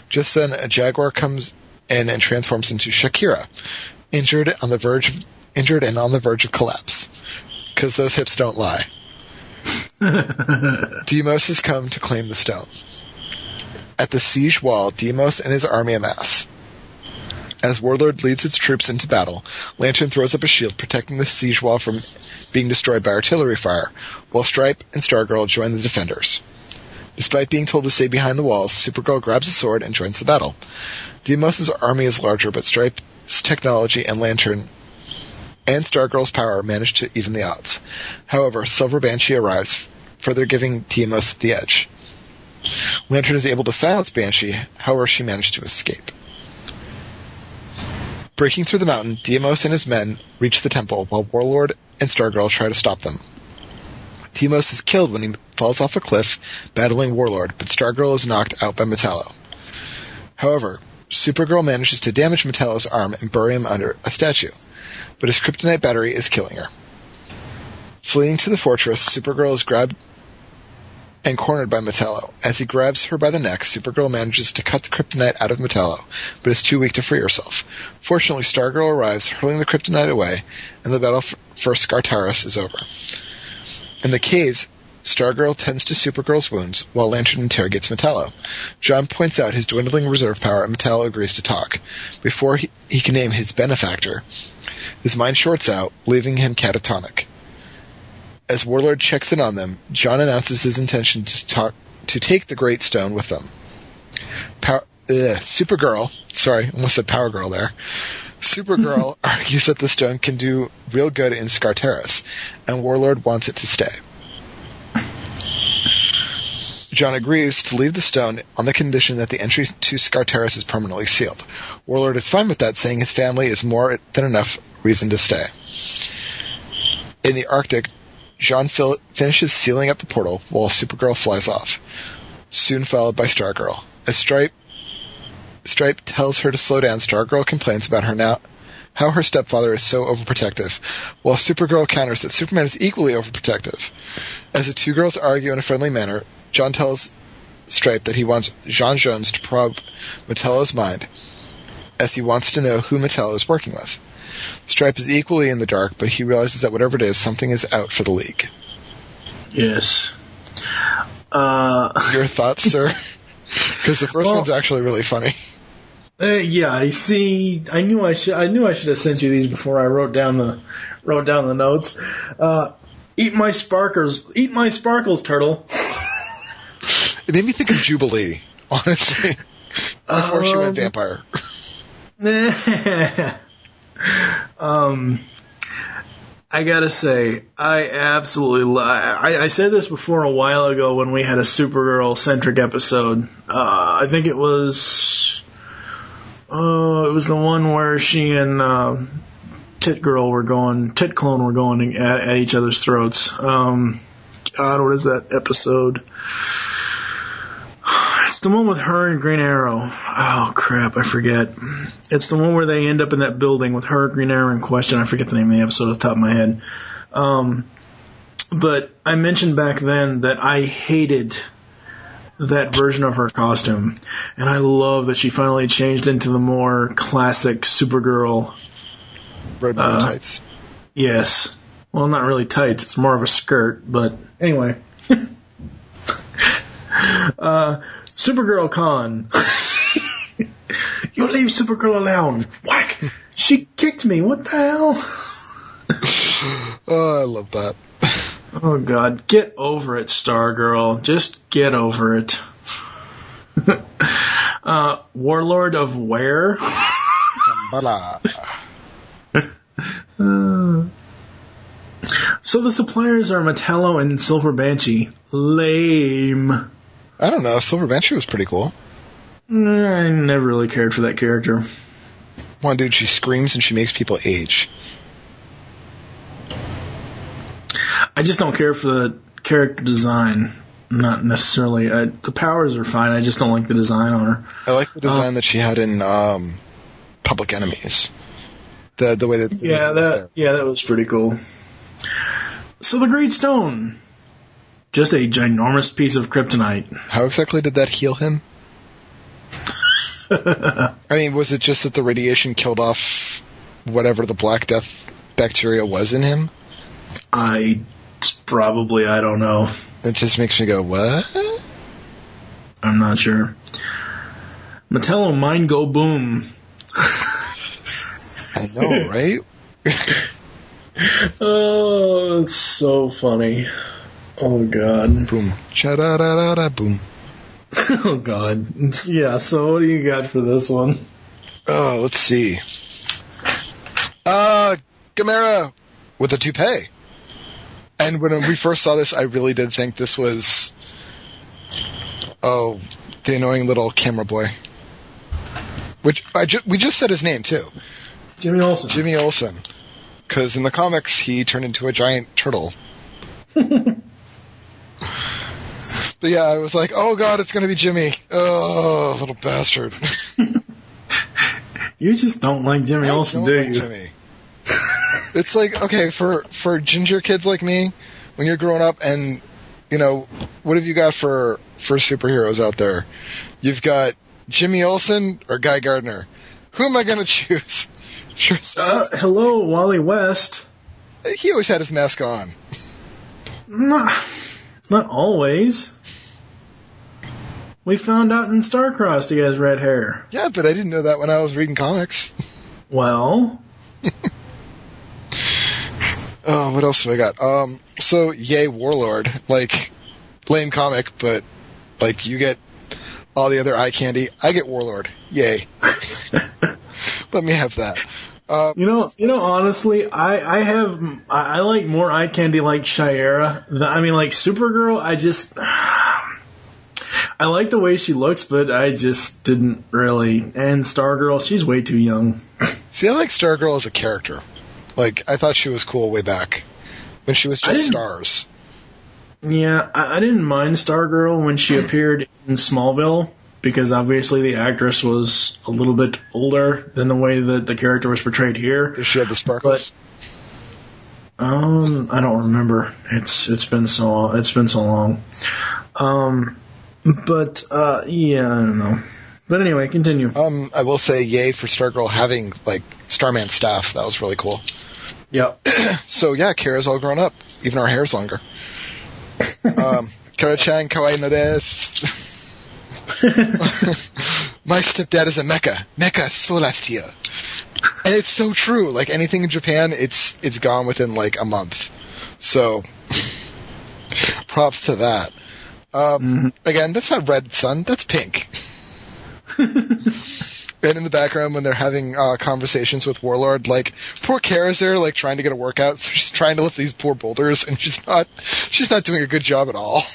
Just then, a jaguar comes in and transforms into Shakira, injured and on the verge of collapse. Because those hips don't lie. Deimos has come to claim the stone. At the siege wall, Deimos and his army amass. As Warlord leads its troops into battle, Lantern throws up a shield protecting the siege wall from being destroyed by artillery fire, while Stripe and Stargirl join the defenders. Despite being told to stay behind the walls, Supergirl grabs a sword and joins the battle. Deimos' army is larger, but Stripe's technology and Lantern and Stargirl's power manage to even the odds. However, Silver Banshee arrives, further giving Deimos the edge. Lantern is able to silence Banshee, however she managed to escape. Breaking through the mountain, Deimos and his men reach the temple, while Warlord and Stargirl try to stop them. Deimos is killed when he falls off a cliff, battling Warlord, but Stargirl is knocked out by Metallo. However, Supergirl manages to damage Metallo's arm and bury him under a statue, but his kryptonite battery is killing her. Fleeing to the fortress, Supergirl is grabbed and cornered by Metallo. As he grabs her by the neck, Supergirl manages to cut the kryptonite out of Metallo, but is too weak to free herself. Fortunately, Stargirl arrives, hurling the kryptonite away, and the battle for Skartaris is over. In the caves, Stargirl tends to Supergirl's wounds, while Lantern interrogates Metallo. John points out his dwindling reserve power, and Metallo agrees to talk. Before he can name his benefactor, his mind shorts out, leaving him catatonic. As Warlord checks in on them, John announces his intention to take the Great Stone with them. Supergirl, sorry, almost said Power Girl there. Supergirl argues that the stone can do real good in Skartaris, and Warlord wants it to stay. John agrees to leave the stone on the condition that the entry to Skartaris is permanently sealed. Warlord is fine with that, saying his family is more than enough reason to stay. In the Arctic, John finishes sealing up the portal while Supergirl flies off. soon followed by Stargirl. As Stripe tells her to slow down, Stargirl complains about how her stepfather is so overprotective, while Supergirl counters that Superman is equally overprotective. As the two girls argue in a friendly manner, John tells Stripe that he wants J'onn J'onzz to probe Metello's mind, as he wants to know who Metello is working with. Stripe is equally in the dark, but he realizes that whatever it is, something is out for the League. Yes. Your thoughts, sir? Because the first one's actually really funny. Yeah, I see. I knew I should have sent you these before I wrote down the notes. Eat my sparkles, turtle. It made me think of Jubilee, honestly. Before she went vampire. I gotta say, I absolutely I said this before a while ago when we had a Supergirl-centric episode. I think it was the one where she and Tit Clone were going at each other's throats. God, what is that episode? It's the one with her and Green Arrow. Oh, crap, I forget. It's the one where they end up in that building with her, Green Arrow in question. I forget the name of the episode off the top of my head. But I mentioned back then that I hated that version of her costume. And I love that she finally changed into the more classic Supergirl. Red bone tights. Yes. Well, not really tights. It's more of a skirt. But anyway. Supergirl Con. You leave Supergirl alone. Whack! She kicked me. What the hell? Oh, I love that. Oh, God. Get over it, Stargirl. Just get over it. Warlord of where? So the suppliers are Metello and Silver Banshee. Lame. I don't know. Silver Banshee was pretty cool. I never really cared for that character. One dude, she screams and she makes people age. I just don't care for the character design. Not necessarily. The powers are fine. I just don't like the design on her. I like the design that she had in Public Enemies. The way that that was pretty cool. So the Great Stone, just a ginormous piece of kryptonite. How exactly did that heal him? I mean, was it just that the radiation killed off whatever the Black Death bacteria was in him? I don't know. It just makes me go, what? I'm not sure. Metello, mine go boom. I know, right? Oh, it's so funny. Oh, God. Boom. Cha-da-da-da-da, boom. Oh, God. Yeah, so what do you got for this one? Oh, let's see. Gamera with a toupee. And when we first saw this, I really did think this was, the annoying little camera boy. Which, we just said his name, too. Jimmy Olsen. Jimmy Olsen. Because in the comics, he turned into a giant turtle. But yeah, I was like, oh god, it's going to be Jimmy. Oh, little bastard. You just don't like Jimmy Olsen, do you? Jimmy. It's like, okay, for ginger kids like me, when you're growing up and, what have you got for superheroes out there? You've got Jimmy Olsen or Guy Gardner. Who am I going to choose? Sure. Hello, Wally West. He always had his mask on. Not always. We found out in Starcrossed he has red hair. Yeah, but I didn't know that when I was reading comics. Well. Oh, what else do I got? So, yay, Warlord. Like, lame comic, but, like, you get all the other eye candy. I get Warlord. Yay. Let me have that. Honestly, I like more eye candy like Shiera. Like Supergirl, I like the way she looks, but I just didn't really. And Stargirl, she's way too young. See, I like Stargirl as a character. Like, I thought she was cool way back when she was just Stars. Yeah, I didn't mind Stargirl when she appeared in Smallville, because obviously the actress was a little bit older than the way that the character was portrayed here. Does she have the sparkles? But, I don't remember. It's been so long. Yeah, I don't know. But anyway, continue. I will say yay for Stargirl having, like, Starman staff. That was really cool. Yep. So, yeah, Kara's all grown up. Even her hair's longer. Kara-chan kawaii no desu. My stepdad is a mecha. Mecha solastio. And it's so true. Like, anything in Japan, it's gone within, like, a month. So, props to that. Again, that's not red, son. That's pink. And in the background, when they're having conversations with Warlord, like, poor Kara's there, like, trying to get a workout, so she's trying to lift these poor boulders, and she's not doing a good job at all.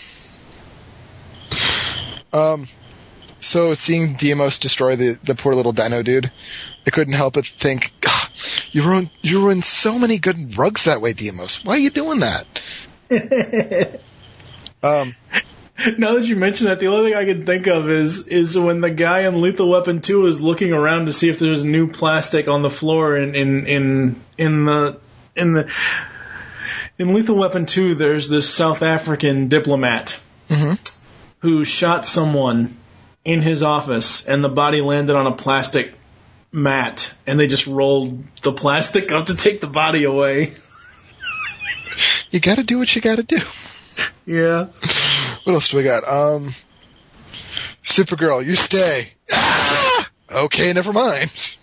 So seeing Deimos destroy the poor little dino dude, I couldn't help but think, you ruined so many good rugs that way, Deimos. Why are you doing that? Now that you mention that, the only thing I can think of is when the guy in Lethal Weapon 2 is looking around to see if there's new plastic on the floor in Lethal Weapon 2. There's this South African diplomat who shot someone in his office, and the body landed on a plastic mat, and they just rolled the plastic up to take the body away. You gotta do what you gotta do. Yeah. What else do we got? Supergirl, you stay. Ah! Okay, never mind.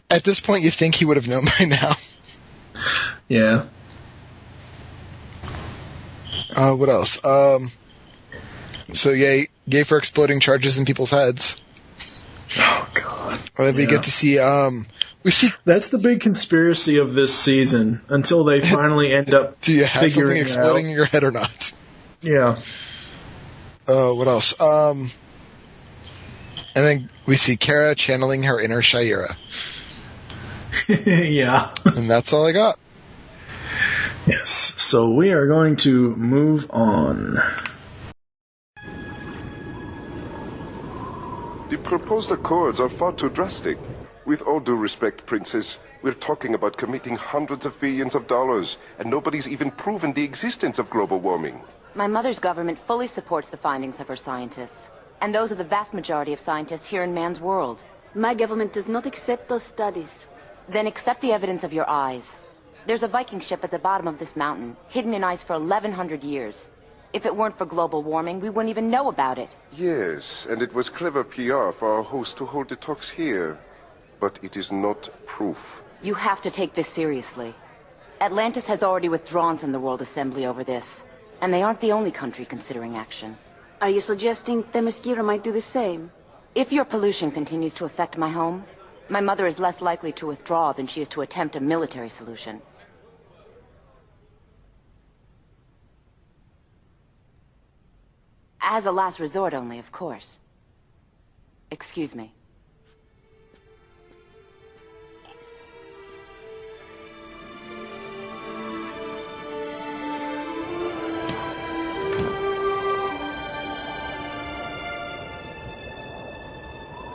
At this point, you think he would have known by now. Yeah. What else? So yay for exploding charges in people's heads. Oh God. And then we get to see that's the big conspiracy of this season until they finally end up do you have something figuring exploding out. in your head or not? Yeah. What else? And then we see Kara channeling her inner Shira. Yeah. And that's all I got. Yes. So we are going to move on. The proposed accords are far too drastic. With all due respect, Princess, we're talking about committing hundreds of billions of dollars, and nobody's even proven the existence of global warming. My mother's government fully supports the findings of her scientists, and those of the vast majority of scientists here in man's world. My government does not accept those studies. Then accept the evidence of your eyes. There's a Viking ship at the bottom of this mountain, hidden in ice for 1,100 years. If it weren't for global warming, we wouldn't even know about it. Yes, and it was clever PR for our host to hold the talks here. But it is not proof. You have to take this seriously. Atlantis has already withdrawn from the World Assembly over this, and they aren't the only country considering action. Are you suggesting Themyscira might do the same? If your pollution continues to affect my home, my mother is less likely to withdraw than she is to attempt a military solution. As a last resort only, of course. Excuse me.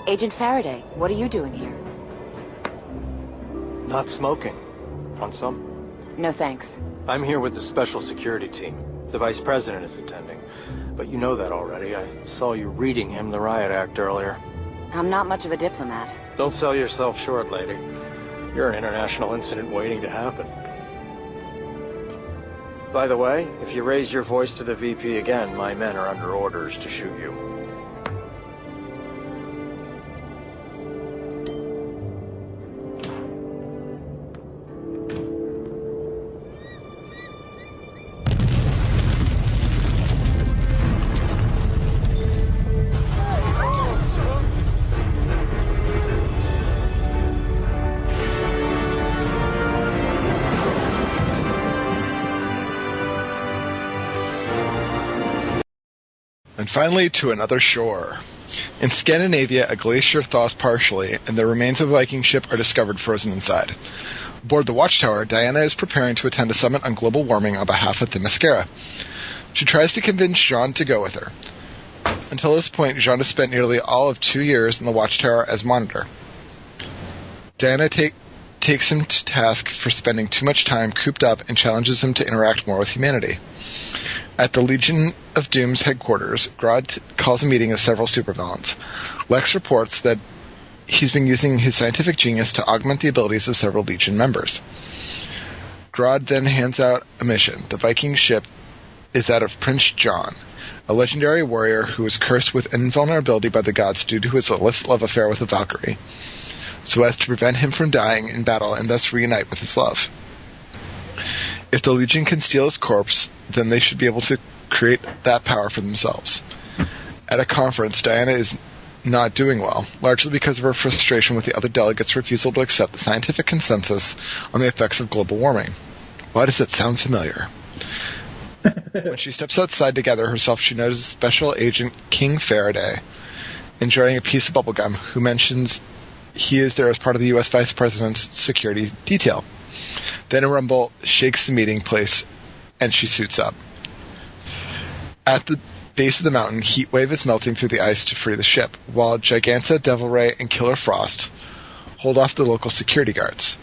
Agent Faraday, what are you doing here? Not smoking. Want some? No thanks. I'm here with the special security team. The vice president is attending. But you know that already. I saw you reading him the riot act earlier. I'm not much of a diplomat. Don't sell yourself short, lady. You're an international incident waiting to happen. By the way, if you raise your voice to the VP again, my men are under orders to shoot you. And finally, to another shore. In Scandinavia, a glacier thaws partially, and the remains of a Viking ship are discovered frozen inside. Aboard the Watchtower, Diana is preparing to attend a summit on global warming on behalf of Themyscira. She tries to convince Jean to go with her. Until this point, Jean has spent nearly all of 2 years in the Watchtower as monitor. Diana takes him to task for spending too much time cooped up and challenges him to interact more with humanity. At the Legion of Doom's headquarters, Grodd calls a meeting of several supervillains. Lex reports that he's been using his scientific genius to augment the abilities of several Legion members. Grodd then hands out a mission. The Viking ship is that of Prince John, a legendary warrior who was cursed with invulnerability by the gods due to his illicit love affair with a Valkyrie, so as to prevent him from dying in battle and thus reunite with his love. If the Legion can steal his corpse, then they should be able to create that power for themselves. At a conference, Diana is not doing well, largely because of her frustration with the other delegates' refusal to accept the scientific consensus on the effects of global warming. Why does it sound familiar? When she steps outside to gather herself, she notices Special Agent King Faraday enjoying a piece of bubblegum, who mentions he is there as part of the U.S. Vice President's security detail. Then a rumble shakes the meeting place, and she suits up. At the base of the mountain, Heatwave is melting through the ice to free the ship, while Giganta, Devil Ray, and Killer Frost hold off the local security guards,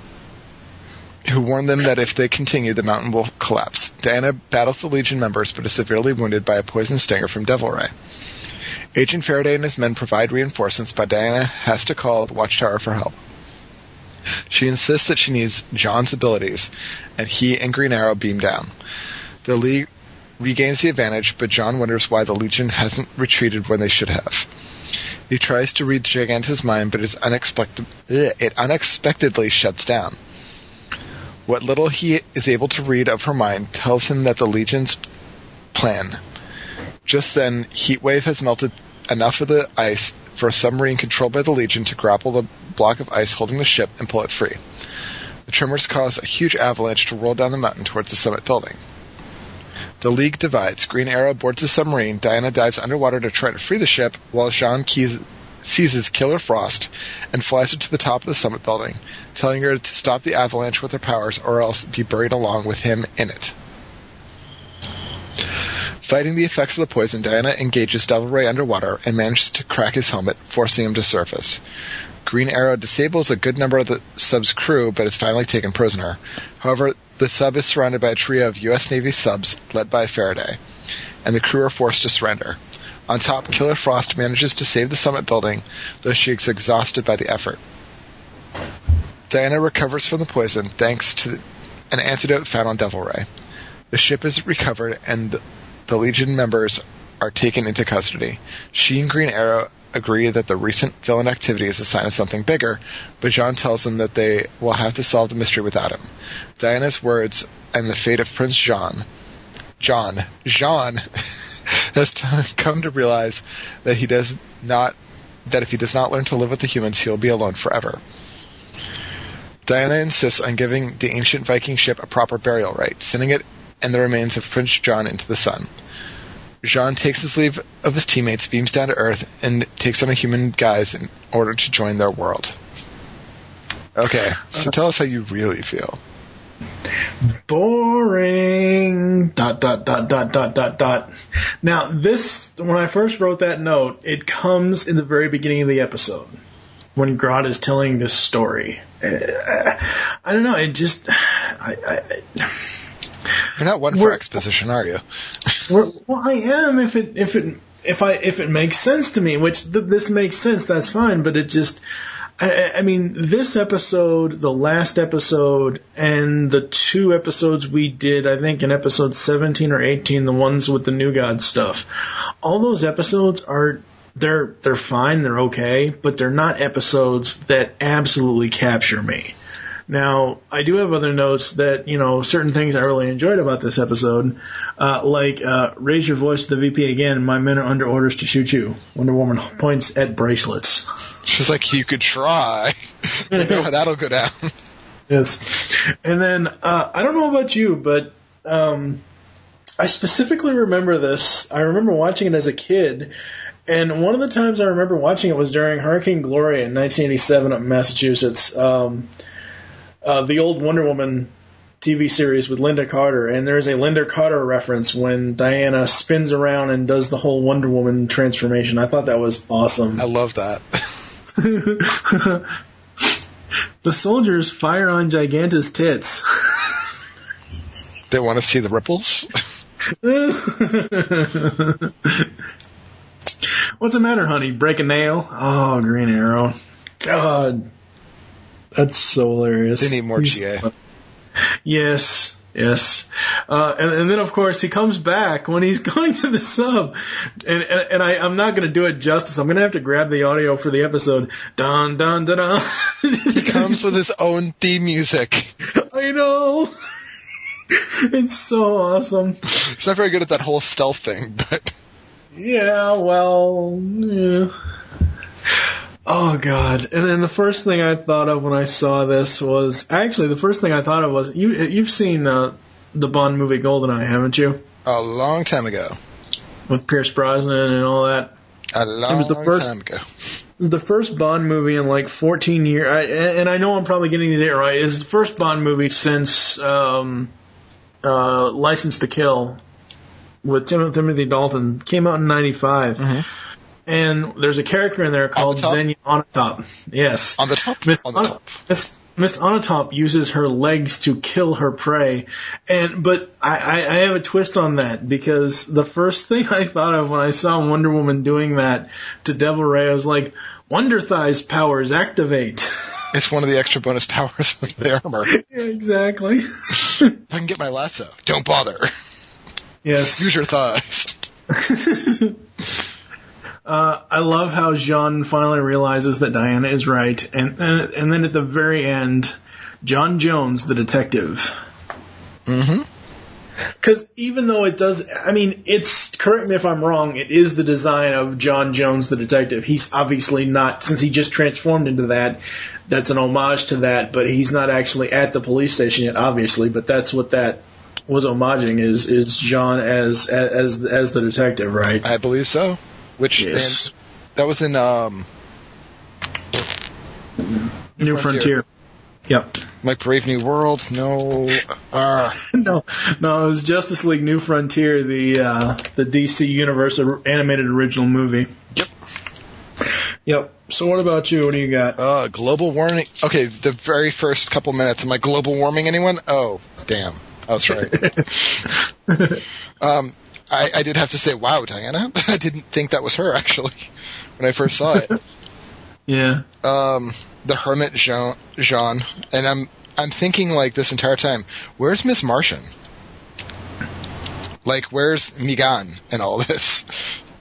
who warn them that if they continue, the mountain will collapse. Diana battles the Legion members, but is severely wounded by a poison stinger from Devil Ray. Agent Faraday and his men provide reinforcements, but Diana has to call the Watchtower for help. She insists that she needs John's abilities, and he and Green Arrow beam down. The League regains the advantage, but John wonders why the Legion hasn't retreated when they should have. He tries to read Giganta's mind, but it unexpectedly shuts down. What little he is able to read of her mind tells him that the Legion's plan. Just then, Heatwave has melted enough of the ice for a submarine controlled by the Legion to grapple the block of ice holding the ship and pull it free. The tremors cause a huge avalanche to roll down the mountain towards the summit building. The League divides. Green Arrow boards the submarine. Diana dives underwater to try to free the ship, while Jean seizes Killer Frost and flies her to the top of the summit building, telling her to stop the avalanche with her powers or else be buried along with him in it. Fighting the effects of the poison, Diana engages Devil Ray underwater and manages to crack his helmet, forcing him to surface. Green Arrow disables a good number of the sub's crew, but is finally taken prisoner. However, the sub is surrounded by a trio of U.S. Navy subs led by Faraday, and the crew are forced to surrender. On top, Killer Frost manages to save the summit building, though she is exhausted by the effort. Diana recovers from the poison thanks to an antidote found on Devil Ray. The ship is recovered, and the Legion members are taken into custody. She and Green Arrow agree that the recent villain activity is a sign of something bigger, but John tells them that they will have to solve the mystery without him. Diana's words and the fate of Prince John has come to realize that if he does not learn to live with the humans, he will be alone forever. Diana insists on giving the ancient Viking ship a proper burial rite, sending it and the remains of Prince John into the sun. Jean takes his leave of his teammates, beams down to Earth, and takes on a human guise in order to join their world. Okay, so tell us how you really feel. Boring. ... Now, this, when I first wrote that note, it comes in the very beginning of the episode, when Grodd is telling this story. I don't know, it just... You're not one for exposition, are you? Well, I am if it makes sense to me, which this makes sense. That's fine, but it just, I mean, this episode, the last episode, and the 2 episodes we did, I think in episode 17 or 18, the ones with the New God stuff, all those episodes they're fine, they're okay, but they're not episodes that absolutely capture me. Now, I do have other notes that, certain things I really enjoyed about this episode, like raise your voice to the VP again, my men are under orders to shoot you. Wonder Woman points at bracelets. She's like, you could try. You know how that'll go down. Yes. And then, I don't know about you, but I specifically remember this. I remember watching it as a kid, and one of the times I remember watching it was during Hurricane Gloria in 1987 up in Massachusetts. The old Wonder Woman TV series with Linda Carter, and there's a Linda Carter reference when Diana spins around and does the whole Wonder Woman transformation. I thought that was awesome. I love that. The soldiers fire on Giganta's tits. They want to see the ripples? What's the matter, honey? Break a nail? Oh, Green Arrow. God. That's so hilarious. They need more GA. Yes. And then, of course, he comes back when he's going to the sub. And I'm not going to do it justice. I'm going to have to grab the audio for the episode. Dun, dun, dun, dun. He comes with his own theme music. I know. It's so awesome. He's not very good at that whole stealth thing, but... Yeah, well... Yeah. Oh, God. And then the first thing I thought of when I saw this was... Actually, the first thing I thought of was... You've seen the Bond movie GoldenEye, haven't you? A long time ago. With Pierce Brosnan and all that. A long time ago. It was the first Bond movie in like 14 years. And I know I'm probably getting the date right. It's the first Bond movie since License to Kill with Timothy Dalton. Came out in 95. Mm-hmm. And there's a character in there called Xenia Onatopp. Yes. On the top? Miss Onatopp uses her legs to kill her prey. But I have a twist on that, because the first thing I thought of when I saw Wonder Woman doing that to Devil Ray, I was like, Wonder Thigh's powers activate. It's one of the extra bonus powers of the armor. Yeah, exactly. If I can get my lasso, don't bother. Yes. Use your thighs. I love how Jean finally realizes that Diana is right, and then at the very end, John Jones, the detective. Mm-hmm. Because even though it does, I mean, correct me if I'm wrong, it is the design of John Jones, the detective. He's obviously not, since he just transformed into that, that's an homage to that, but he's not actually at the police station yet, obviously, but that's what that was homaging, is John as the detective, right? I believe so. Which, yes. That was in New Frontier. Yep. Like Brave New World? No. No, it was Justice League New Frontier, the DC Universe animated original movie. Yep. So what about you? What do you got? Global warming. Okay, the very first couple minutes. Am I global warming anyone? Oh, damn. I was right. I did have to say, wow, Diana. I didn't think that was her, actually, when I first saw it. Yeah. The Hermit Jean, and I'm thinking, like, this entire time, where's Miss Martian? Like, where's Migan in all this?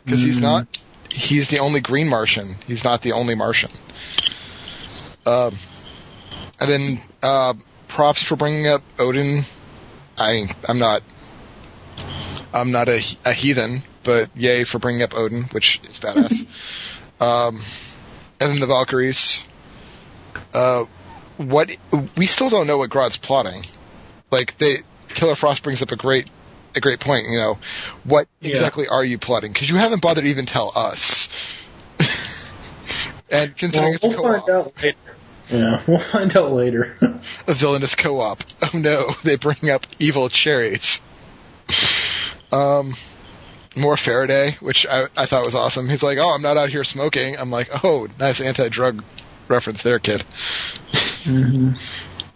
Because he's the only green Martian. He's not the only Martian. And then, props for bringing up Odin. I'm not a heathen, but yay for bringing up Odin, which is badass. And then the Valkyries. We still don't know what Grodd's plotting. Like, Killer Frost brings up a great point. You know, what exactly are you plotting? Because you haven't bothered to even tell us. And considering it's a co-op. Find out later. Yeah, we'll find out later. A villainous co-op. Oh no, they bring up evil cherries. More Faraday, which I thought was awesome. He's like, oh, I'm not out here smoking. I'm like, oh, nice anti-drug reference there, kid. Mm-hmm.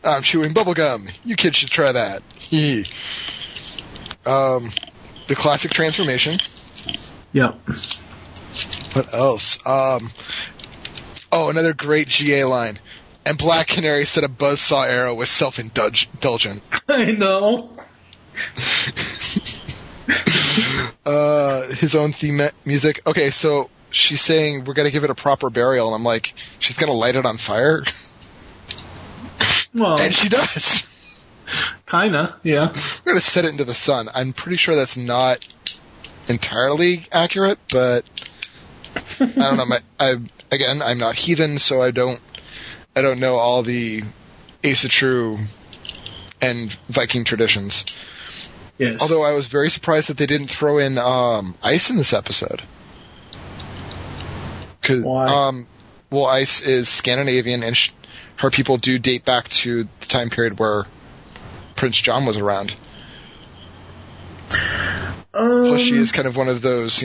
I'm chewing bubblegum. You kids should try that. The classic transformation. Yep. What else? Another great GA line. And Black Canary said a buzzsaw arrow was self-indulgent. I know. His own theme music. Okay, so she's saying we're going to give it a proper burial, and I'm like, she's going to light it on fire? Well, and she does. Kinda, yeah. We're going to set it into the sun. I'm pretty sure that's not entirely accurate, but I don't know. I'm not heathen, so I don't know all the Ace of True and Viking traditions. Yes. Although I was very surprised that they didn't throw in ice in this episode. Why? Well, ice is Scandinavian, and her people do date back to the time period where Prince John was around. Plus, she is kind of one of those,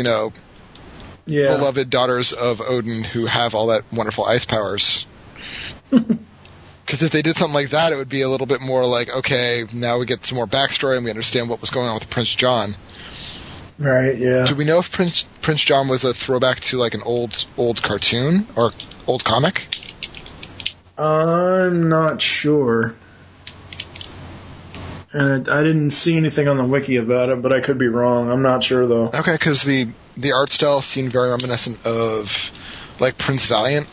beloved daughters of Odin who have all that wonderful ice powers. Because if they did something like that, it would be a little bit more like, okay, now we get some more backstory and we understand what was going on with Prince John. Right, yeah. Do we know if Prince John was a throwback to like an old cartoon or old comic? I'm not sure. And I didn't see anything on the wiki about it, but I could be wrong. I'm not sure, though. Okay, because the art style seemed very reminiscent of like Prince Valiant,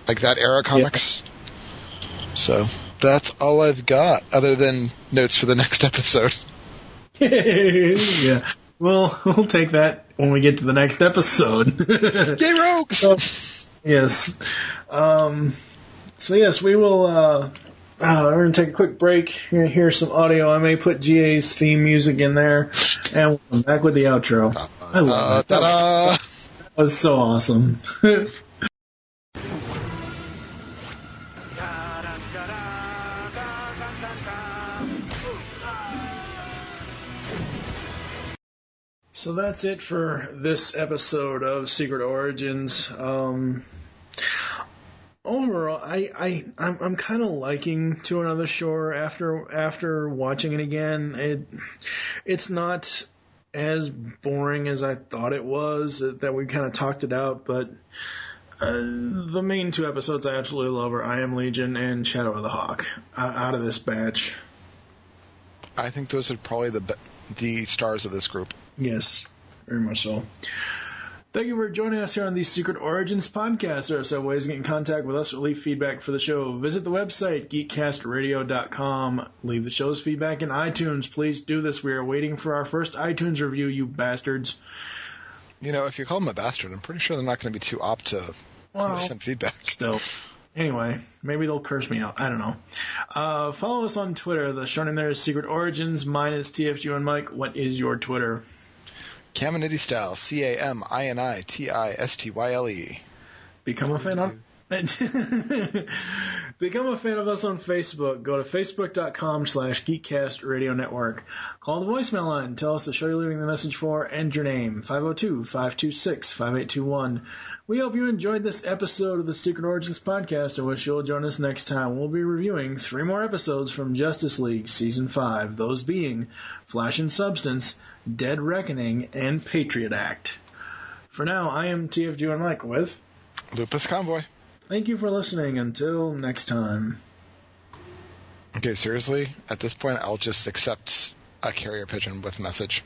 like that era comics. Yeah. So that's all I've got, other than notes for the next episode. Yeah. Well, we'll take that when we get to the next episode. Yay, rogues! Yes. So yes, we will. We're going to take a quick break. You're going to hear some audio. I may put GA's theme music in there, and we'll come back with the outro. I love that. That was so awesome. So that's it for this episode of Secret Origins. Overall, I'm kind of liking To Another Shore after watching it again. It's not as boring as I thought it was, that we kind of talked it out, but the main two episodes I absolutely love are I Am Legion and Shadow of the Hawk out of this batch. I think those are probably the stars of this group. Yes, very much so. Thank you for joining us here on the Secret Origins podcast. There are several ways to get in contact with us or leave feedback for the show. Visit the website, geekcastradio.com. Leave the show's feedback in iTunes. Please do this. We are waiting for our first iTunes review, you bastards. If you call them a bastard, I'm pretty sure they're not going to be too apt to send feedback. Still. Anyway, maybe they'll curse me out. I don't know. Follow us on Twitter. The show name there is Secret Origins. Mine is TFG and Mike. What is your Twitter? Caminiti Style, CAMINITISTYLE. Become a fan of Become a fan of us on Facebook. Go to facebook.com/Geekcast Radio Network. Call the voicemail line. Tell us the show you're leaving the message for and your name. 502-526-5821. We hope you enjoyed this episode of the Secret Origins podcast. I wish you'll join us next time. We'll be reviewing 3 more episodes from Justice League Season 5. Those being Flash and Substance, Dead Reckoning, and Patriot Act. For now, I am TFG and Mike with Lupus Convoy. Thank you for listening. Until next time. Okay, seriously? At this point, I'll just accept a carrier pigeon with message.